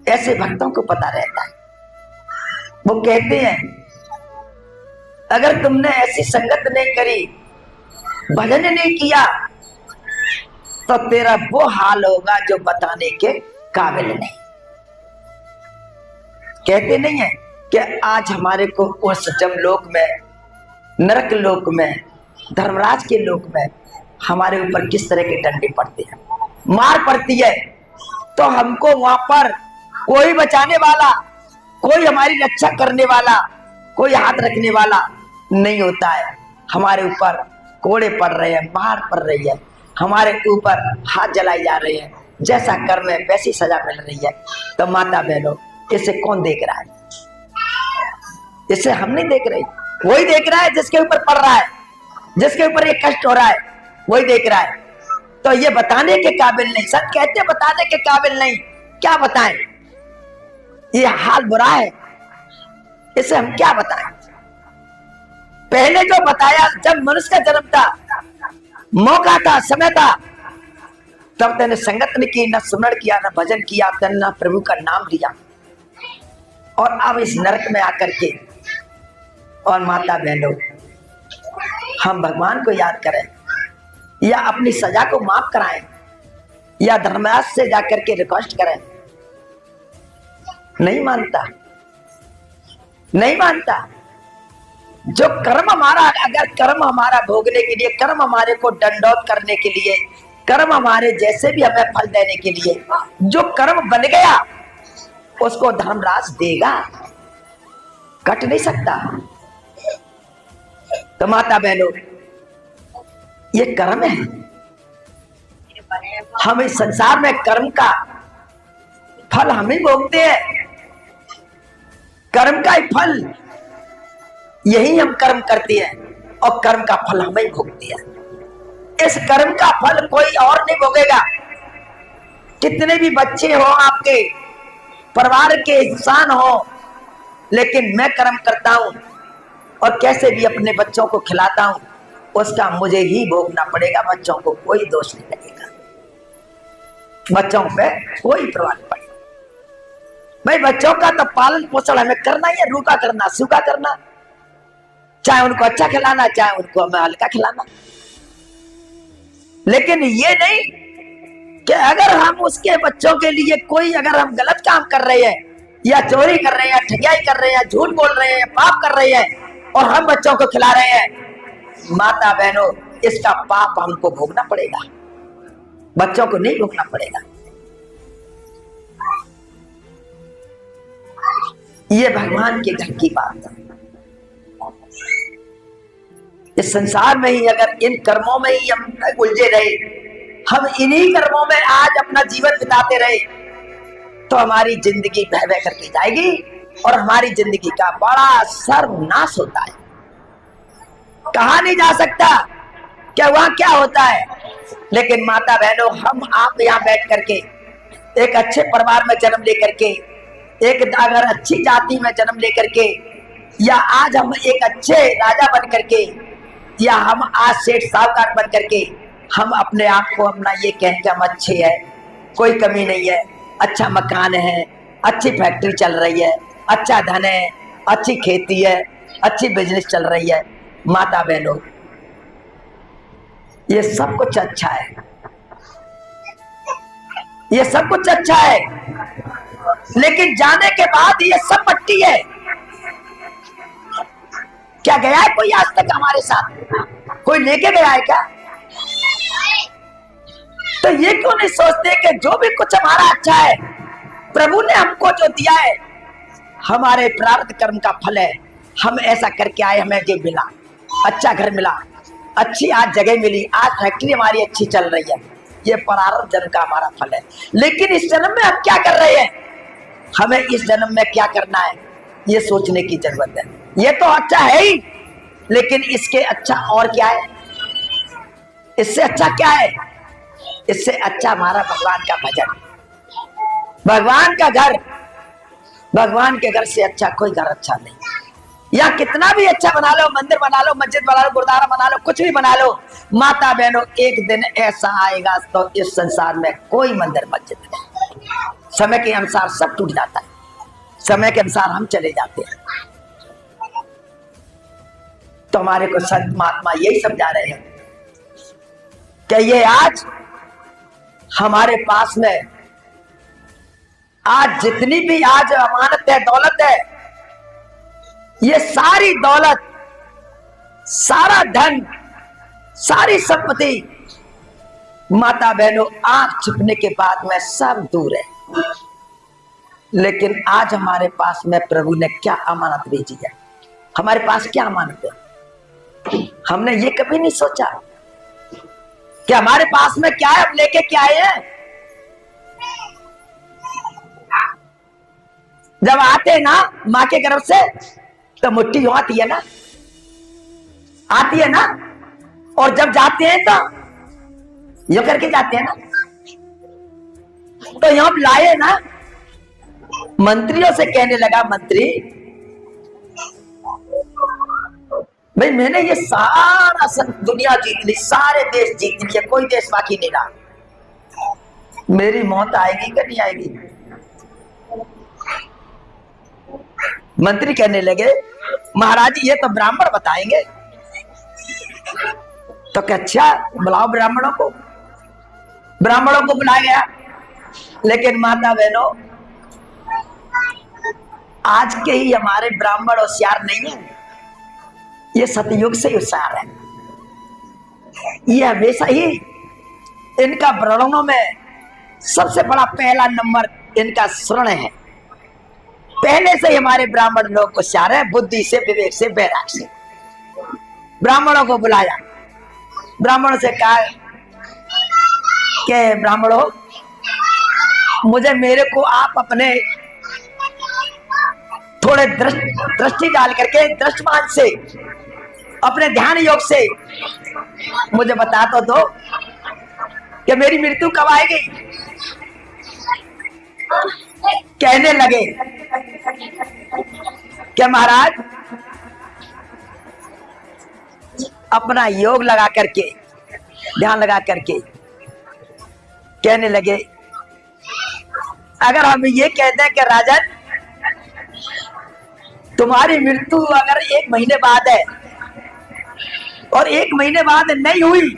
[SPEAKER 1] ऐसे भक्तों को पता रहता है। वो कहते हैं अगर तुमने ऐसी संगत नहीं करी, भजन नहीं किया, तो तेरा वो हाल होगा जो बताने के काबिल नहीं। कहते नहीं है कि आज हमारे को उस जमलोक में, नरक लोक में, धर्मराज के लोक में हमारे ऊपर किस तरह के डंडे पड़ते हैं, मार पड़ती है, तो हमको वहां पर कोई बचाने वाला, कोई हमारी रक्षा करने वाला, कोई हाथ रखने वाला नहीं होता है। हमारे ऊपर कोड़े पड़ रहे हैं, मार पड़ रही है, हमारे ऊपर हाथ जलाए जा रहे हैं, जैसा कर्म है वैसी सजा मिल रही है। तो माता बहनों, इसे कौन देख रहा है? इसे हम नहीं देख रहे, वही देख रहा है जिसके ऊपर पड़ रहा है, जिसके ऊपर ये कष्ट हो रहा है, वही देख रहा है। तो ये बताने के काबिल नहीं, सच कहते हैं बताने के काबिल नहीं, क्या बताएं? ये हाल बुरा है, इसे हम क्या बताएं? पहले जो बताया, जब मनुष्य का जन्म था, मौका था, समय था, तब तेने संगत नहीं की, ना स्मरण किया, ना भजन किया, तेने ना प्रभु का नाम लिया, और अब इस नरक में आकर के। और माता बहनों, हम भगवान को याद करें या अपनी सजा को माफ कराएं या धर्मराज से जाकर के रिक्वेस्ट करें, नहीं मानता, नहीं मानता। जो कर्म हमारा, अगर कर्म हमारा भोगने के लिए, कर्म हमारे को दंडौत करने के लिए, कर्म हमारे जैसे भी हमें फल देने के लिए जो कर्म बन गया, उसको धर्मराज देगा। कट नहीं सकता। तो माता बहनों, ये कर्म है। हम इस संसार में कर्म का फल हम ही भोगते हैं। कर्म का ही फल, यही हम कर्म करते हैं और कर्म का फल हम ही भोगते हैं। इस कर्म का फल कोई और नहीं भोगेगा। कितने भी बच्चे हो, आपके परिवार के इंसान हो, लेकिन मैं कर्म करता हूं और कैसे भी अपने बच्चों को खिलाता हूं, उसका मुझे ही भोगना पड़ेगा। बच्चों को कोई दोष नहीं लगेगा, बच्चों पे कोई प्रभाव नहीं पड़ेगा। भाई बच्चों का तो पालन पोषण हमें करना ही है, रूखा करना सूखा करना, चाहे उनको अच्छा खिलाना चाहे उनको हमें हल्का खिलाना। लेकिन ये नहीं कि अगर हम उसके बच्चों के लिए कोई अगर हम गलत काम कर रहे हैं या चोरी कर रहे हैं या ठगियाई कर रहे हैं या झूठ बोल रहे हैं या पाप कर रहे हैं और हम बच्चों को खिला रहे हैं, माता बहनों, इसका पाप हमको भोगना पड़ेगा, बच्चों को नहीं भोगना पड़ेगा। ये भगवान के घर की बात है। इस संसार में ही अगर इन कर्मों में ही हम उलझे रहे, हम इन्हीं कर्मों में आज अपना जीवन बिताते रहे, तो हमारी जिंदगी बह बह करके जाएगी और हमारी जिंदगी का बड़ा सर्वनाश होता है। कहा नहीं जा सकता क्या वहां क्या होता है। लेकिन माता बहनों, हम आप यहाँ बैठ करके एक अच्छे परिवार में जन्म लेकर के, एक अगर अच्छी जाति में जन्म लेकर के, या आज हम एक अच्छे राजा बन करके, या हम आज सेठ साहूकार बन करके हम अपने आप को अपना ये कहें कि हम अच्छे हैं, कोई कमी नहीं है, अच्छा मकान है, अच्छी फैक्ट्री चल रही है, अच्छा धन है, अच्छी खेती है, अच्छी बिजनेस चल रही है। माता बहनों, ये सब कुछ अच्छा है, ये सब कुछ अच्छा है, लेकिन जाने के बाद ये सब मट्टी है। क्या गया है कोई आज तक हमारे साथ? कोई लेके गया है क्या? तो ये क्यों नहीं सोचते कि जो भी कुछ हमारा अच्छा है, प्रभु ने हमको जो दिया है, हमारे प्रारब्ध कर्म का फल है। हम ऐसा करके आए, हमें ये मिला, अच्छा घर मिला, अच्छी आज जगह मिली, आज फैक्ट्री हमारी अच्छी चल रही है, ये प्रारब्ध जन्म का हमारा फल है। लेकिन इस जन्म में हम क्या कर रहे हैं, हमें इस जन्म में क्या करना है, ये सोचने की जरूरत है। ये तो अच्छा है ही, लेकिन इसके अच्छा और क्या है, इससे अच्छा क्या है? इससे अच्छा हमारा भगवान का भजन, भगवान का घर, भगवान के घर से अच्छा कोई घर अच्छा नहीं। या कितना भी अच्छा बना लो, मंदिर बना लो, मस्जिद बना लो, गुरुद्वारा बना लो, कुछ भी बना लो, माता बहनों, एक दिन ऐसा आएगा तो इस संसार में कोई मंदिर मस्जिद नहीं, समय के अनुसार सब टूट जाता है, समय के अनुसार हम चले जाते हैं। तो हमारे को संत महात्मा यही समझा रहे हैं कि ये आज हमारे पास में आज जितनी भी आज अमानत है, दौलत है, ये सारी दौलत, सारा धन, सारी संपत्ति, माता बहनों, आंख छुपने के बाद में सब दूर है। लेकिन आज हमारे पास में प्रभु ने क्या अमानत भेजी है, हमारे पास क्या अमानत है, हमने ये कभी नहीं सोचा कि हमारे पास में क्या है, हम लेके क्या आए हैं। जब आते हैं ना माँ के गर्भ से, तो मुट्ठी यूं आती है ना, आती है ना, और जब जाते हैं तो यूं करके जाते हैं ना। तो यहां लाए ना, मंत्रियों से कहने लगा, मंत्री भाई मैंने ये सारा दुनिया जीत ली, सारे देश जीत लिए, कोई देश बाकी नहीं रहा, मेरी मौत आएगी कि नहीं आएगी? मंत्री कहने लगे, महाराज ये तो ब्राह्मण बताएंगे। तो क्या, अच्छा बुलाओ ब्राह्मणों को। ब्राह्मणों को बुलाया गया, लेकिन माता बहनों, आज के ही हमारे ब्राह्मण होशियार नहीं है, ये सतयुग से होशियार है। ये हमेशा ही इनका वर्णनों में सबसे बड़ा पहला नंबर इनका श्रण है। पहले से ही हमारे ब्राह्मण लोग होशियार है, बुद्धि से, विवेक से, वैराग से। ब्राह्मणों को बुलाया, ब्राह्मणों से कहा कि ब्राह्मणों, मुझे मेरे को आप अपने थोड़े दृष्टि डाल करके, दृष्टमान से, अपने ध्यान योग से मुझे बता तो दो कि मेरी मृत्यु कब आएगी। कहने लगे कि महाराज, अपना योग लगा करके, ध्यान लगा करके कहने लगे, अगर हम ये कहते हैं कि राजन तुम्हारी मृत्यु अगर 1 महीने बाद है और 1 महीने बाद नहीं हुई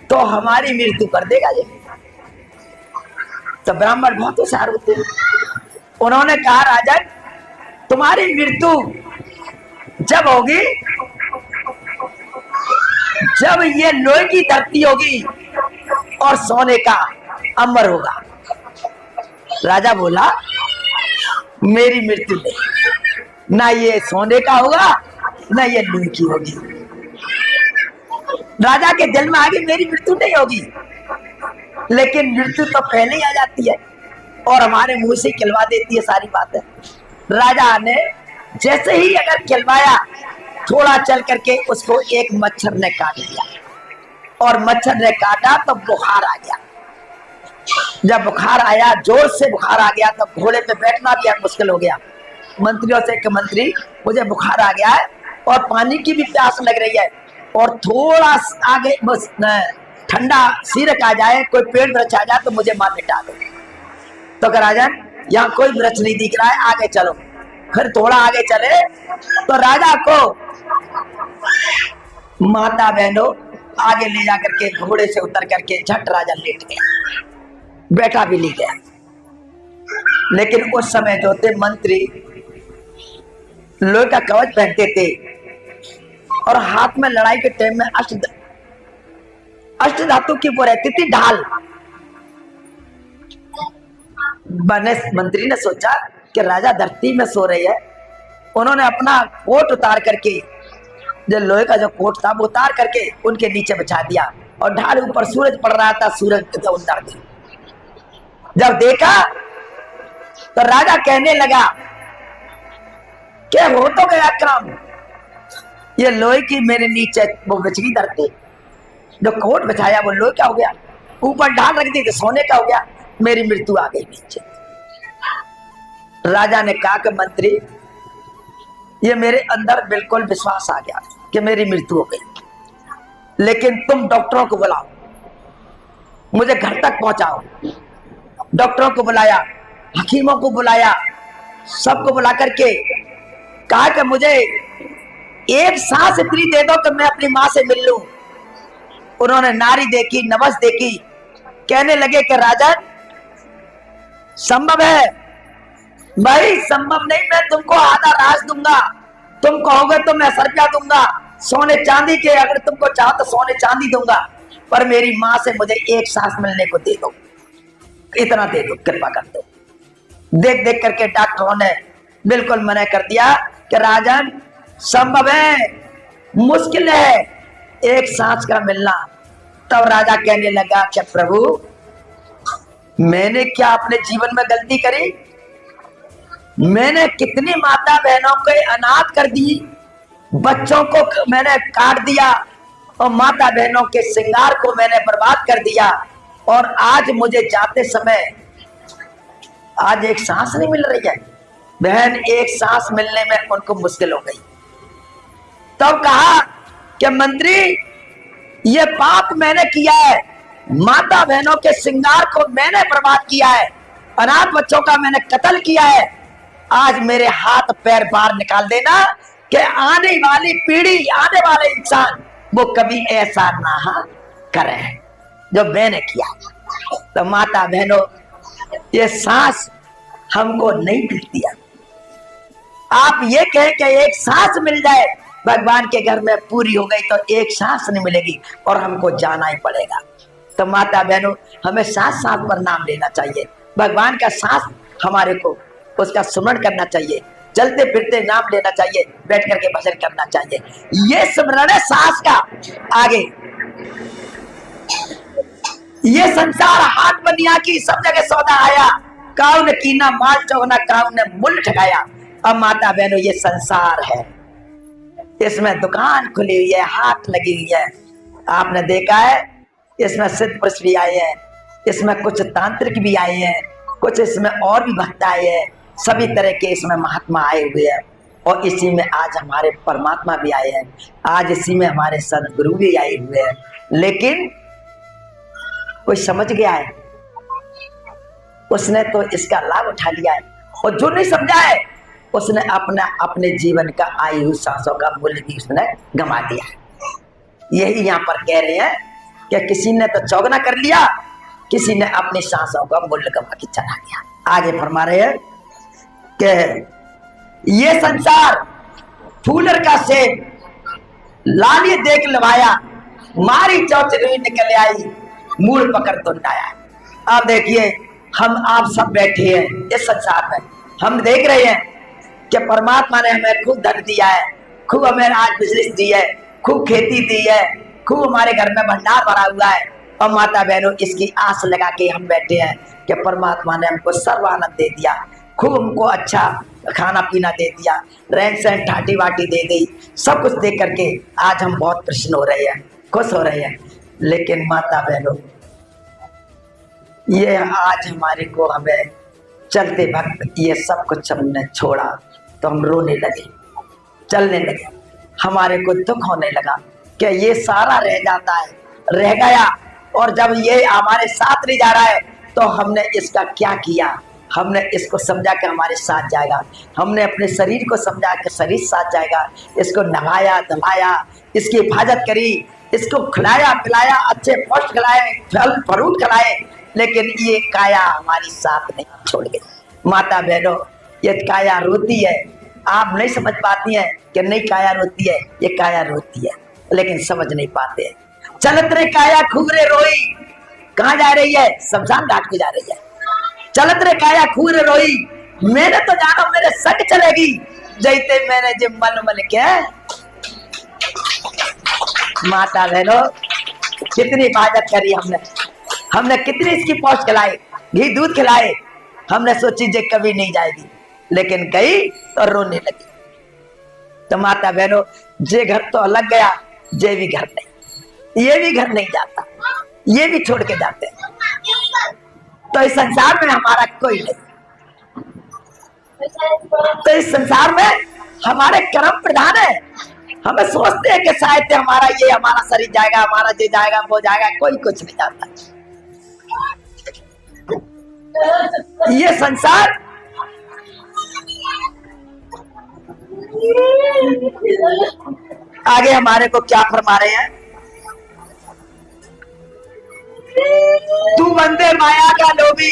[SPEAKER 1] तो हमारी मृत्यु कर देगा ये। तो ब्राह्मण बहुत होशियार होते हैं, उन्होंने कहा राजन तुम्हारी मृत्यु जब होगी जब ये लोहे की धरती होगी और सोने का अंबर होगा। राजा बोला मेरी मृत्यु नहीं, ना ये सोने का होगा ना ये लोहे की होगी। राजा के दिल में आगे मेरी मृत्यु नहीं होगी, लेकिन मृत्यु तो पहले ही आ जाती है और हमारे मुंह से खिलवा देती है सारी बातें। राजा ने जैसे ही अगर खिलवाया, थोड़ा चल करके उसको एक मच्छर ने काट लिया और मच्छर ने काटा तो बुखार आ गया। जब बुखार आया, जोर से बुखार आ गया, तब घोड़े पे बैठना भी मुश्किल हो गया। मंत्रियों से कि मंत्री मुझे बुखार आ गया है और पानी की भी प्यास लग रही है और थोड़ा आगे बस ठंडा सीरक आ जाए, कोई पेड़ वृक्ष आ जाए तो मुझे मार मिटा दो। तो कह राजन यहाँ कोई वृक्ष नहीं दिख रहा है, आगे चलो। फिर थोड़ा आगे चले तो राजा को माता बहनों आगे ले जा करके घोड़े से उतर करके झट राजा लेट गया, बैठा भी नहीं गया। लेकिन उस समय जो थे मंत्री लोहे का कवच पहनते थे और हाथ में लड़ाई के टाइम में अष्ट धातु की वो रहती थी ढाल। मंत्री ने सोचा कि राजा धरती में सो रही है, उन्होंने अपना कोट उतार करके, जो लोहे का जो कोट था वो उतार करके उनके नीचे बिछा दिया और ढाल ऊपर सूरज पड़ रहा था, सूरज उतार दिया। जब देखा तो राजा कहने लगा क्या हो तो गया काम, ये लोहे की मेरे नीचे वो बिछ गई धरती, जो कोट बिछाया वो लोहे का हो गया, ऊपर ढाल रख दी तो सोने का हो गया, मेरी मृत्यु आ गई नीचे। राजा ने कहा कि मंत्री ये मेरे अंदर बिल्कुल विश्वास आ गया कि मेरी मृत्यु हो गई, लेकिन तुम डॉक्टरों को बुलाओ, मुझे घर तक पहुंचाओ। डॉक्टरों को बुलाया, हकीमों को बुलाया, सबको बुला करके कहा कि मुझे एक सांस इतनी दे दो कि मैं अपनी मां से मिल लूं। उन्होंने नारी देखी, नवस देखी, कहने लगे कि राजन संभव है? भाई संभव नहीं, मैं तुमको आधा राज दूंगा, तुम कहोगे तो मैं 100 रुपया दूंगा सोने चांदी के, अगर तुमको चाहो तो सोने चांदी दूंगा, पर मेरी मां से मुझे एक सांस मिलने को दे दो, इतना दे दो, कृपा कर दो। देख देख करके डॉक्टरों ने बिल्कुल मना कर दिया कि राजन संभव है, मुश्किल है एक सांस का मिलना। तब राजा कहने लगा कि प्रभु मैंने क्या अपने जीवन में गलती करी, मैंने कितनी माता बहनों को अनाथ कर दी, बच्चों को मैंने काट दिया और माता बहनों के श्रृंगार को मैंने बर्बाद कर दिया, और आज मुझे जाते समय आज एक सांस नहीं मिल रही है। बहन एक सांस मिलने में उनको मुश्किल हो गई। तब कहा कि मंत्री ये पाप मैंने किया है, माता बहनों के श्रृंगार को मैंने बर्बाद किया है, अनाथ बच्चों का मैंने कत्ल किया है, आज मेरे हाथ पैर बाहर निकाल देना कि आने वाली पीढ़ी, आने वाले इंसान वो कभी ऐसा ना करे जो मैंने किया। तो माता बहनों ये सांस हमको नहीं मिलती है, आप ये कहें कि एक सांस मिल जाए भगवान के घर में पूरी हो गई तो एक सांस नहीं मिलेगी और हमको जाना ही पड़ेगा। तो माता बहनों हमें सांस सांस पर नाम लेना चाहिए, भगवान का सांस हमारे को उसका स्मरण करना चाहिए, चलते फिरते नाम लेना चाहिए, बैठ करके भजन करना चाहिए। ये स्मरण है सास का। आगे ये संसार हाट बनिया की, सब जगह सौदा आया, काऊ ने कीना माल चौगना, काऊ ने मूल्य ठगाया। अब माता बहनों ये संसार है, इसमें दुकान खुली हुई है, हाथ लगी हुई है। आपने देखा है इसमें सिद्ध पुरुष भी आए हैं, इसमें कुछ तांत्रिक भी आए हैं, कुछ इसमें और भी भक्त आए हैं, सभी तरह के इसमें महात्मा आए हुए हैं। और इसी में आज हमारे परमात्मा भी आए हैं, आज इसी में हमारे सदगुरु भी आए हुए हैं। लेकिन कोई समझ गया है, उसने तो इसका लाभ उठा लिया है, और जो नहीं समझा है उसने अपने जीवन का आयु सांसों का मूल्य भी उसने गंवा दिया है। यही यहाँ पर कह रहे हैं कि किसी ने तो चौगना कर लिया, किसी ने अपनी सांसों का मूल्य गंवा के चला गया। आगे फरमा रहे हैं कि ये संसार फूलर का सेब, लाली देख लवाया, मारी चौचरी निकल आई, मूल पकड़ तो आया। अब देखिए हम आप सब बैठे हैं इस संसार में, हम देख रहे हैं कि परमात्मा ने हमें खूब धन दिया है, खूब हमें आज बिजनेस दी है, खूब खेती दी है, खूब हमारे घर में भंडार भरा हुआ है। और माता बहनों इसकी आस लगा के हम बैठे हैं कि परमात्मा ने हमको सर्व आनंद दे दिया, खूब हमको अच्छा खाना पीना दे दिया, रहन सहन ठाटी वाटी दे दी, सब कुछ दे करके आज हम बहुत प्रसन्न हो रहे हैं, खुश हो रहे हैं। लेकिन माता बहनों ये आज हमारे को हमें चलते वक्त ये सब कुछ हमने छोड़ा तो हम रोने लगे, चलने लगे, हमारे को दुख होने लगा कि ये सारा रह जाता है, रह गया। और जब ये हमारे साथ नहीं जा रहा है तो हमने इसका क्या किया, हमने इसको समझा कि हमारे साथ जाएगा, हमने अपने शरीर को समझा कि शरीर साथ जाएगा, इसको नहाया धुलाया, इसकी हिफाजत करी, इसको खिलाया पिलाया, अच्छे पोस्ट खिलाए, फल फ्रूट खिलाए, लेकिन ये काया हमारी साथ नहीं छोड़ गई। माता बहनों ये काया रोती है, आप नहीं समझ पाती हैं कि नहीं काया रोती है, ये काया रोती है लेकिन समझ नहीं पाते हैं। चलत रे काया खूब रे रोई, कहाँ जा रही है, शमशान घाट को जा रही है। चलत रे काया खूब रे रोई, मैंने तो जाना मेरे संग चलेगी, जैते मैंने जो मन मन के। माता बहनों कितनी इबादत करी हमने कितनी इसकी पौष खिलाई, घी दूध खिलाए, हमने सोची जे कभी नहीं जाएगी, लेकिन गई तो रोने लगी। तो माता बहनों जे घर तो अलग गया, जे भी घर नहीं, ये भी घर नहीं जाता, ये भी छोड़ के जाते हैं। तो इस संसार में हमारा कोई नहीं, तो इस संसार में हमारे कर्म प्रधान है। हमें सोचते हैं कि शायद हमारा ये हमारा शरीर जाएगा, हमारा ये जाएगा वो जाएगा, कोई कुछ नहीं जाता। ये संसार आगे हमारे को क्या फरमा रहे हैं, तू बंदे माया का लोभी,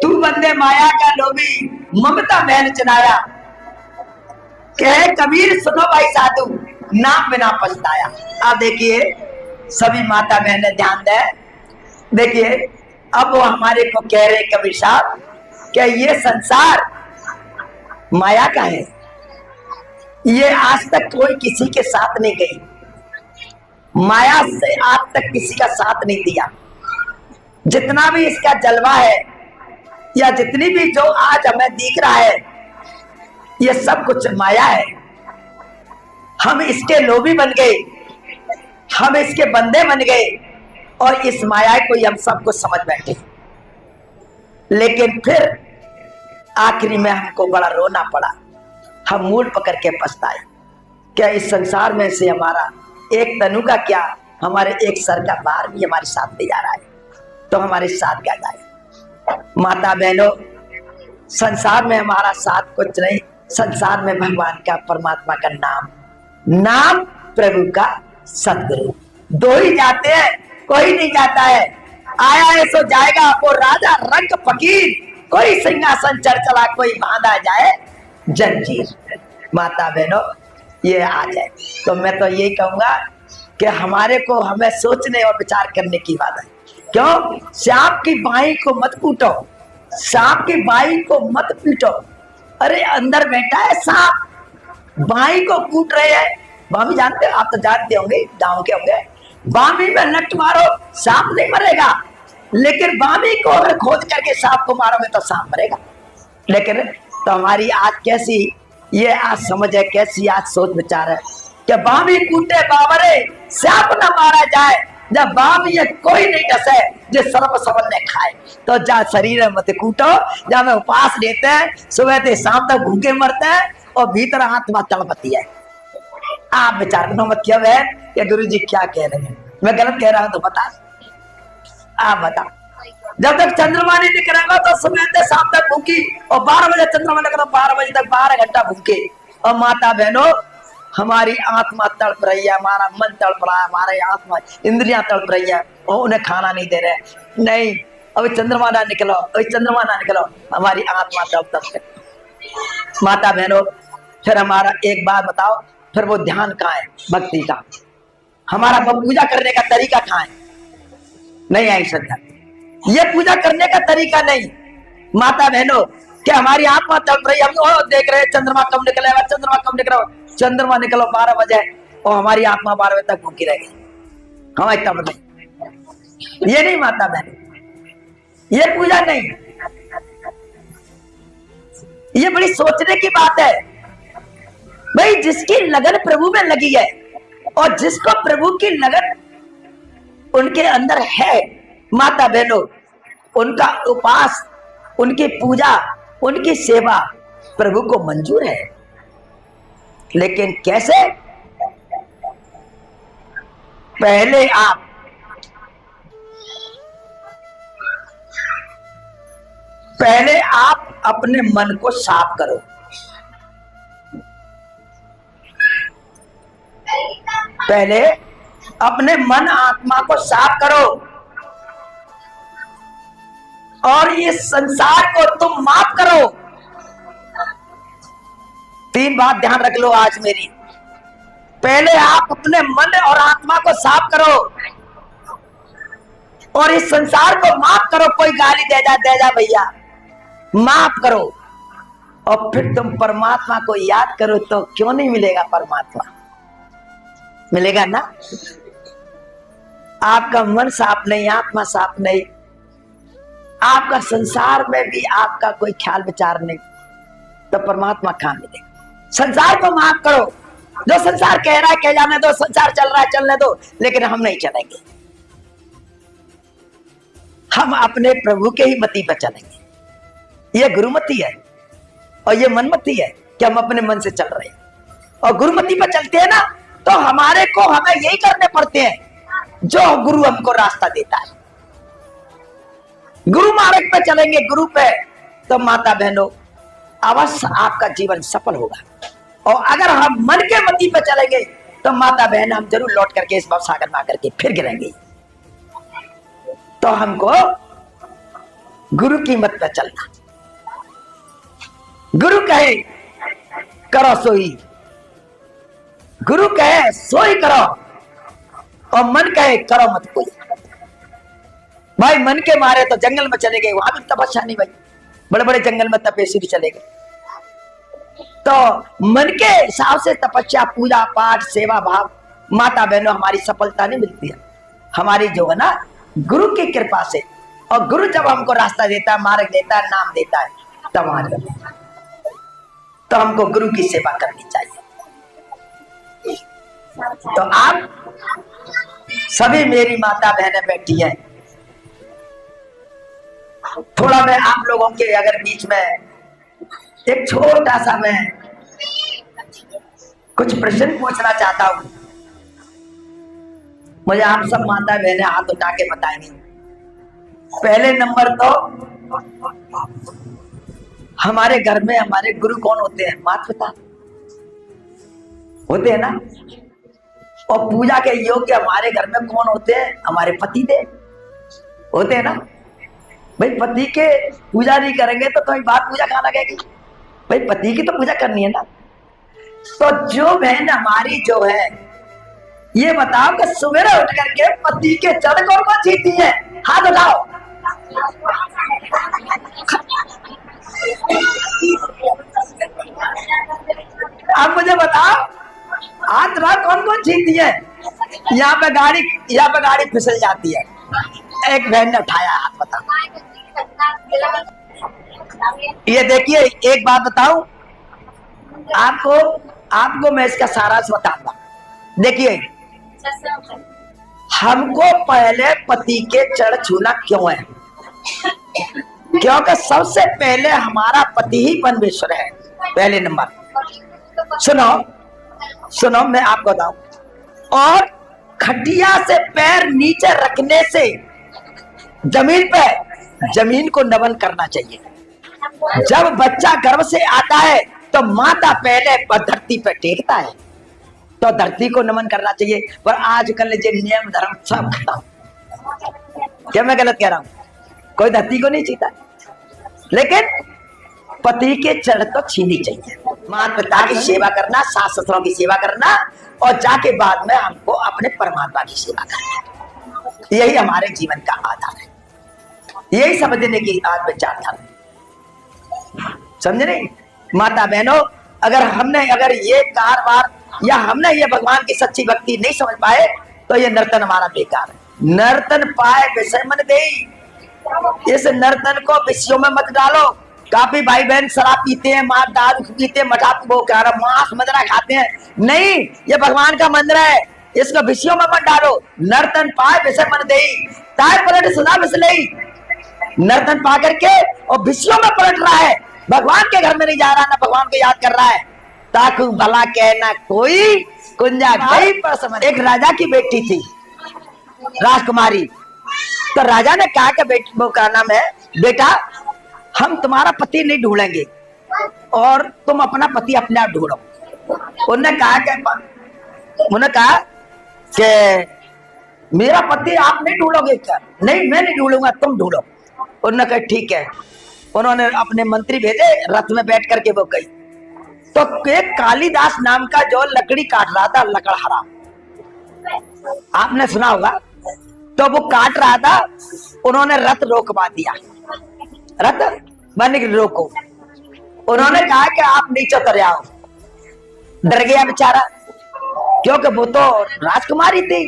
[SPEAKER 1] तू बंदे माया का लोभी, ममता मैंने चलाया, कहे कबीर सुनो भाई साधु, नाम बिना पछताया। अब देखिए सभी माता बहने ध्यान दे, देखिए अब वो हमारे को कह रहे कबीर साहब क्या ये संसार माया का है, ये आज तक कोई किसी के साथ नहीं गई, माया से आज तक किसी का साथ नहीं दिया। जितना भी इसका जलवा है या जितनी भी जो आज हमें दिख रहा है, ये सब कुछ माया है। हम इसके लोभी बन गए, हम इसके बंदे बन गए और इस माया को हम सब कुछ समझ बैठे। लेकिन फिर आखिरी में हमको बड़ा रोना पड़ा, हम मूल पकड़ के पछताए। क्या इस संसार में से हमारा एक तनु का क्या, हमारे एक सर का बार भी हमारे साथ ले जा रहा है, तो हमारे साथ क्या जाए। माता बहनों संसार में हमारा साथ कुछ नहीं, संसार में भगवान का परमात्मा का नाम प्रभु का सतगुरु, दो ही जाते हैं, कोई नहीं जाता है। आया है सो जाएगा, वो राजा रंग फकीर, कोई सिंहासन चढ़ चला, कोई बांधा जाए जंजीर। माता बहनों ये आ जाए तो मैं तो यही कहूंगा कि हमारे को हमें सोचने और विचार करने की बात है। क्यों श्याम की बाई को मत कूटो, सांप की बाई को मत पीटो। अरे अंदर बैठा है सांप, बाई को कूट रहे हैं। बामी जानते हो, आप तो जानते होंगे, गाँव के होंगे। बामी में लट मारो, सांप नहीं मरेगा, लेकिन बामी को अगर खोद करके सांप को मारोगे तो सांप मरेगा। लेकिन तो हमारी आज कैसी ये आज समझ है, कैसी आज सोच विचार है कि बामी कूटे बाबरे सांप न मारा जाए। जब बामी ये कोई नहीं डसे जो सर्व सबल ने खाए, तो जा शरीर में मत कूटो। जब में उपास लेते हैं, सुबह से शाम तक भूखे मरते हैं और भीतर आत्मा तड़पती है। आप विचार करना मतलब है कि गुरु जी क्या कह रहे हैं, मैं गलत कह रहा हूं तो बता, आप बता। जब तक चंद्रमा नहीं निकलेगा तो सुबह से शाम तक भूखी, और 12 बजे चंद्रमा निकला 12 बजे तक 12 घंटा भूखे। और माता बहनों, हमारी आत्मा तड़प रही है, हमारा मन तड़प रहा है, हमारे आत्मा इंद्रियां तड़प रही है, और उन्हें खाना नहीं दे रहे। नहीं, अभी चंद्रमा ना निकलो, अभी चंद्रमा ना निकलो, हमारी आत्मा तड़प है। माता बहनों, फिर हमारा एक बात बताओ, फिर वो ध्यान कहाँ है भक्ति का? हमारा पूजा करने का तरीका कहाँ है? नहीं आई श्रद्धा, ये पूजा करने का तरीका नहीं। माता बहनों, क्या हमारी आत्मा तड़प रही है, हम देख रहे हैं चंद्रमा कब निकलेगा, चंद्रमा कब निकलेगा। चंद्रमा निकलो 12 बजे और हमारी आत्मा 12 बजे तक भूखी रह गई। हम इतना बताए, ये नहीं माता बहन, ये पूजा नहीं, ये बड़ी सोचने की बात है। भाई जिसकी लगन प्रभु में लगी है और जिसको प्रभु की लगन उनके अंदर है, माता बहनों, उनका उपास, उनकी पूजा, उनकी सेवा प्रभु को मंजूर है। लेकिन कैसे? पहले आप अपने मन को साफ करो। पहले अपने मन आत्मा को साफ करो, और इस संसार को तुम माफ करो। 3 बात ध्यान रख लो आज मेरी। पहले आप अपने मन और आत्मा को साफ करो, और इस संसार को माफ करो। कोई गाली दे जा भैया, माफ करो। और फिर तुम परमात्मा को याद करो, तो क्यों नहीं मिलेगा परमात्मा? मिलेगा ना। आपका मन साफ नहीं, आत्मा साफ नहीं, आपका संसार में भी आपका कोई ख्याल विचार नहीं, तो परमात्मा कहां मिलेगा? संसार को माफ करो। जो संसार कह रहा है कह जाने दो, संसार चल रहा है चलने दो, लेकिन हम नहीं चलेंगे। हम अपने प्रभु के ही मति पर चलेंगे। ये गुरुमति है और ये मनमति है कि हम अपने मन से चल रहे हैं। और गुरुमति पर चलते हैं ना, तो हमें यही करने पड़ते हैं जो गुरु हमको रास्ता देता है। गुरु मार्ग पे चलेंगे, गुरु पे, तो माता बहनों अवश्य आपका जीवन सफल होगा। और अगर हम मन के मति पे चलेंगे, तो माता बहन हम जरूर लौट करके इस भव सागर में आकर के फिर गिरेंगे। तो हमको गुरु की मत पे चलना। गुरु कहे करो सोई, गुरु कहे सोई करो, और मन कहे करो मत कोई। भाई मन के मारे तो जंगल में चले गए, वहां भी तपस्या नहीं भाई, बड़े बड़े जंगल में तपस्वी चले गए। तो मन के हिसाब से तपस्या, पूजा पाठ, सेवा भाव, माता बहनों हमारी सफलता नहीं मिलती है। हमारी जो है ना गुरु की कृपा से, और गुरु जब हमको रास्ता देता है, मार्ग देता है, नाम देता है, तब वहां तो हमको गुरु की सेवा करनी चाहिए। तो आप सभी मेरी माता बहनें बैठी हैं, थोड़ा मैं आप लोगों के अगर बीच में एक छोटा सा मैं कुछ प्रश्न पूछना चाहता हूं। मुझे आप सब माता बहनें हाथ उठा के बताएंगे। पहले नंबर तो हमारे घर में हमारे गुरु कौन होते हैं? माता पिता होते हैं ना। और पूजा के योग्य हमारे घर में कौन होते हैं? हमारे पति देव होते हैं ना। भाई पति के पूजा नहीं करेंगे तो कोई बात पूजा कहां लगेगी? भाई पति की तो पूजा करनी है ना। तो जो बहन हमारी जो है, ये बताओ कि सवेरे उठ करके पति के चरण कौन कौन छीती है? हाथ उठाओ। अब मुझे बताओ, आज रात कौन कौन जीतती है? यहाँ पे गाड़ी फिसल जाती है। एक बहन ने उठाया हाथ, बताओ। ये देखिए, एक बात बताऊं आपको मैं इसका सारांश बताऊंगा। देखिए, हमको पहले पति के चरण छूना क्यों है? क्योंकि सबसे पहले हमारा पति ही परमेश्वर है, पहले नंबर। सुनो मैं आपको बताऊं, और खटिया से पैर नीचे रखने से जमीन को नमन करना चाहिए। जब बच्चा गर्भ से आता है तो माता पहले धरती पे टेकता है, तो धरती को नमन करना चाहिए। पर आजकल जो नियम धर्म सब खत्म। क्या मैं गलत कह रहा हूं? कोई धरती को नहीं छीता, लेकिन पति के चरण तो छीनी चाहिए। माता पिता की सेवा करना, सास ससुरों की सेवा करना, और जाके बाद में हमको अपने परमात्मा की सेवा करना, यही हमारे जीवन का आधार है। यही समझने की आज विचारधारा, समझ रहे माता बहनों? अगर ये कारवार या हमने ये भगवान की सच्ची भक्ति नहीं समझ पाए तो ये नर्तन हमारा बेकार है। नर्तन पाए विषय मन देई, इस नर्तन को विषयों में मत डालो। काफी भाई बहन शराब पीते हैं, मार दारू पीते हैं, मांस मदरा खाते हैं। नहीं, ये भगवान का मंदिर है, इसको विषयों में मत डालो। नर्तन पाए विषय मन देई, ताय पलट सदा विसलई। नर्तन पा करके और विषयों में पलट रहा है, भगवान के घर में नहीं जा रहा, ना भगवान को याद कर रहा है। ताकू भला कहना कोई कुंजा गई पर समझ। एक राजा की बेटी थी, राजकुमारी। तो राजा ने कहा कि वो का नाम है, बेटा हम तुम्हारा पति नहीं ढूंढेंगे और तुम अपना पति अपने आप ढूंढो। उन्होंने कहा कि मेरा पति आप नहीं ढूंढोगे क्या? नहीं, मैं नहीं ढूंढूंगा, तुम ढूंढो। उन्होंने कहा ठीक है। उन्होंने अपने मंत्री भेजे, रथ में बैठ करके वो गई। तो एक कालिदास नाम का जो लकड़ी काट रहा था, लकड़हारा, आपने सुना होगा। तो वो काट रहा था, उन्होंने रथ रोकवा दिया, रथ बन रोको। उन्होंने कहा कि आप नीचे उतर आओ। डर गया बेचारा, क्योंकि वो तो राजकुमारी थी।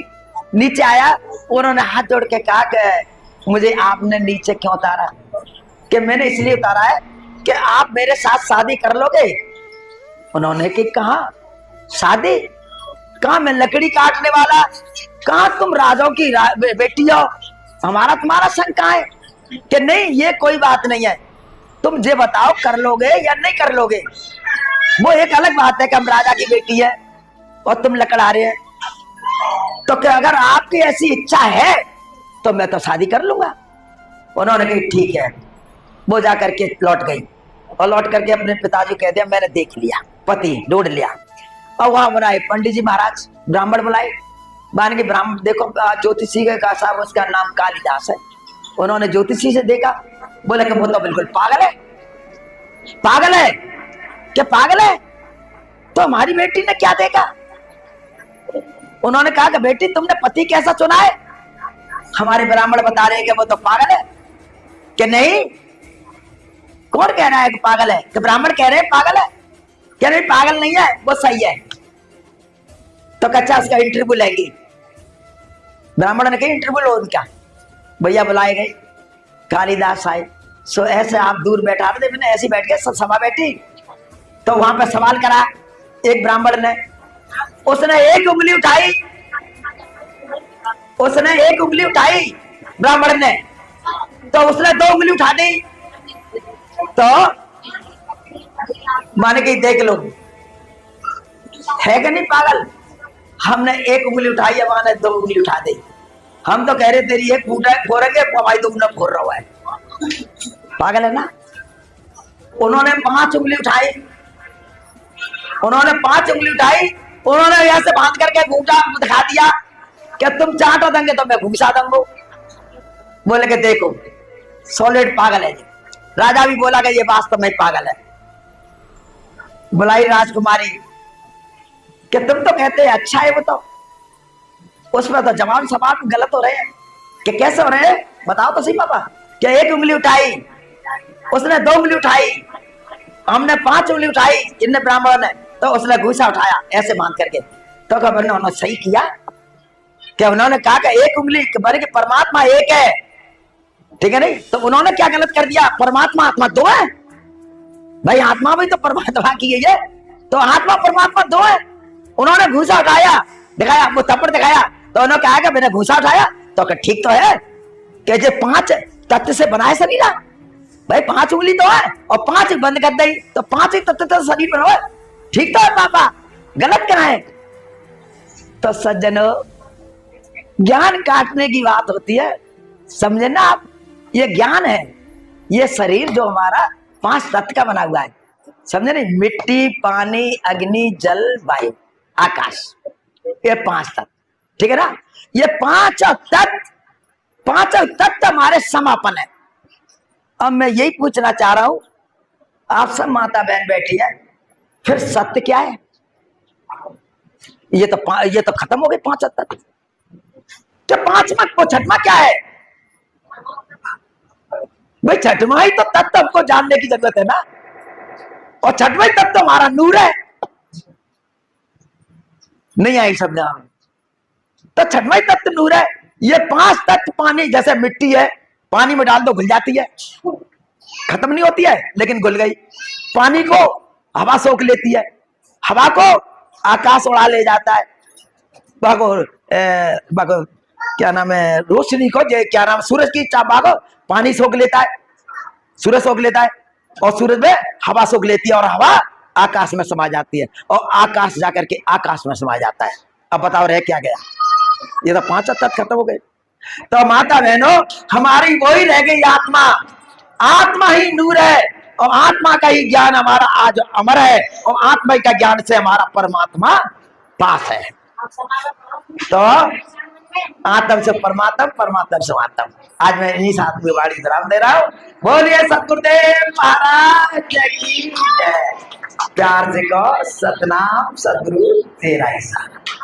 [SPEAKER 1] नीचे आया, उन्होंने हाथ जोड़ के कहा कि मुझे आपने नीचे क्यों उतारा? कि मैंने इसलिए उतारा है कि आप मेरे साथ शादी कर लोगे। उन्होंने कि कहा शादी? कहा मैं लकड़ी काटने वाला? कहा तुम राजाओं की बेटी हो, हमारा तुम्हारा संग कहाँ है? कि नहीं, ये कोई बात नहीं है, तुम ये बताओ कर लोगे या नहीं कर लोगे। वो एक अलग बात है कि हम राजा की बेटी है और तुम लकड़ा रहे हैं। तो क्या अगर आपकी ऐसी इच्छा है तो मैं तो शादी कर लूंगा। उन्होंने कहा ठीक है। वो जाकर के लौट गई और लौट करके अपने पिताजी कह दिया मैंने देख लिया, पति ढूंढ लिया। और वहां बुलाए पंडित जी महाराज, ब्राह्मण बुलाए। मान के ब्राह्मण देखो, ज्योतिषी का साहब, उसका नाम कालिदास है। उन्होंने ज्योतिषी से देखा, बोले कि वो तो बिल्कुल पागल है। पागल है? क्या पागल है? तो हमारी बेटी ने क्या देखा? उन्होंने कहा कि बेटी तुमने पति कैसा चुना है? हमारे ब्राह्मण बता रहे हैं कि वो तो पागल है। कि नहीं, कौन कह रहा है कि पागल है? कि ब्राह्मण कह रहे हैं पागल है। क्या नहीं, पागल नहीं है, वो सही है। तो कच्चा उसका इंटरव्यू लेंगे। ब्राह्मण ने कहा इंटरव्यू लो उनका। भैया बुलाए गए, कालिदास आए। सो ऐसे आप दूर बैठा रहे थे, मैंने ऐसी बैठ के सब सभा बैठी। तो वहां पर सवाल करा एक ब्राह्मण ने, उसने एक उंगली उठाई, ब्राह्मण ने, तो उसने 2 उंगली उठा दी। तो माने कि देख लो है कि नहीं पागल? हमने 1 उंगली उठाई है, वहां ने 2 उंगली उठा दी। हम तो कह रहे तेरी एक फोड़ेंगे, हमारी 2 उंगली फोड़ रहा है। पागल है ना? उन्होंने 5 उंगली उठाई, उन्होंने ऐसे बांध करके घूंटा दिखा दिया कि तुम चाटो देंगे तो मैं घूसा दूंगा। बोले कि देखो सॉलिड पागल है। राजा भी बोला कि ये वास्तव में पागल है। बुलाई राजकुमारी कि तुम तो कहते हैं अच्छा है, वो तो उसमें तो जवाब सवाल गलत हो रहे हैं। कि कैसे हो रहे हैं बताओ तो सही पापा, क्या एक उंगली उठाई, उसने 2 उंगली उठाई, हमने 5 उंगली उठाई, इनने ब्राह्मण ने, तो उसने घूसा उठाया ऐसे मान करके। तो कब उन्होंने सही किया क्या? उन्होंने कहा कि एक उंगली बल्कि कि परमात्मा एक है, ठीक है नहीं? तो उन्होंने क्या गलत कर दिया? परमात्मा आत्मा 2 है भाई, आत्मा भी तो परमात्मा की है, तो आत्मा परमात्मा 2 है। उन्होंने घूसा उठाया, दिखाया, वो थप्पड़ दिखाया, तो उन्होंने कहा कि मैंने घूसा उठाया, तो ठीक तो है कि जो 5 तत्व से बनाए शरीर भाई, 5 उंगली तो है और 5 बंद कर दी, तो 5 ही तत्व से शरीर बना, ठीक तो है पापा, गलत क्या है? तो सज्जनों, ज्ञान काटने की बात होती है, समझे ना आप? ये ज्ञान है, ये शरीर जो हमारा 5 तत्व का बना हुआ है, समझे नहीं? मिट्टी, पानी, अग्नि, जल, वायु, आकाश, ये 5 तत्व, ठीक है ना? ये 5 तत्व हमारे समापन है। अब मैं यही पूछना चाह रहा हूं, आप सब माता बहन बैठी है, फिर सत्य क्या है? ये तो खत्म हो गए 5 तत्व। क्या 5वां को 6वां क्या है भाई? 6वां ही तो तत्व हमको जानने की जरूरत है ना, और 6वां तत्व तो हमारा नूर है। नहीं आई समझा? तो 6वां तत्व नूर है। ये 5 तत्व पानी, जैसे मिट्टी है, पानी में डाल दो घुल जाती है, खत्म नहीं होती है लेकिन घुल गई। पानी को हवा सोख लेती है, हवा को आकाश उड़ा ले जाता है, क्या नाम है, रोशनी को, क्या नाम, सूरज की भागो, पानी सोख लेता है, सूरज सोख लेता है, और सूरज में हवा सोख लेती है, और हवा आकाश में समा जाती है, और आकाश जाकर के आकाश में समा जाता है। अब बताओ रह क्या गया? ये तो 5 तत्व खत्म हो गए। तो माता बहनों, हमारी वही रह गई आत्मा। आत्मा ही नूर है, और आत्मा का ही ज्ञान हमारा आज अमर है, और आत्मा का ज्ञान से हमारा परमात्मा पास है। तो आत्म से परमात्म, परमात्म से आत्म। आज मैं इन्हीं साथ में वाणी विराम दे रहा हूं। बोलिए सतगुरुदेव महाराज की जय। प्यार से कहो, सतनाम सतगुरु तेरा ही साथ।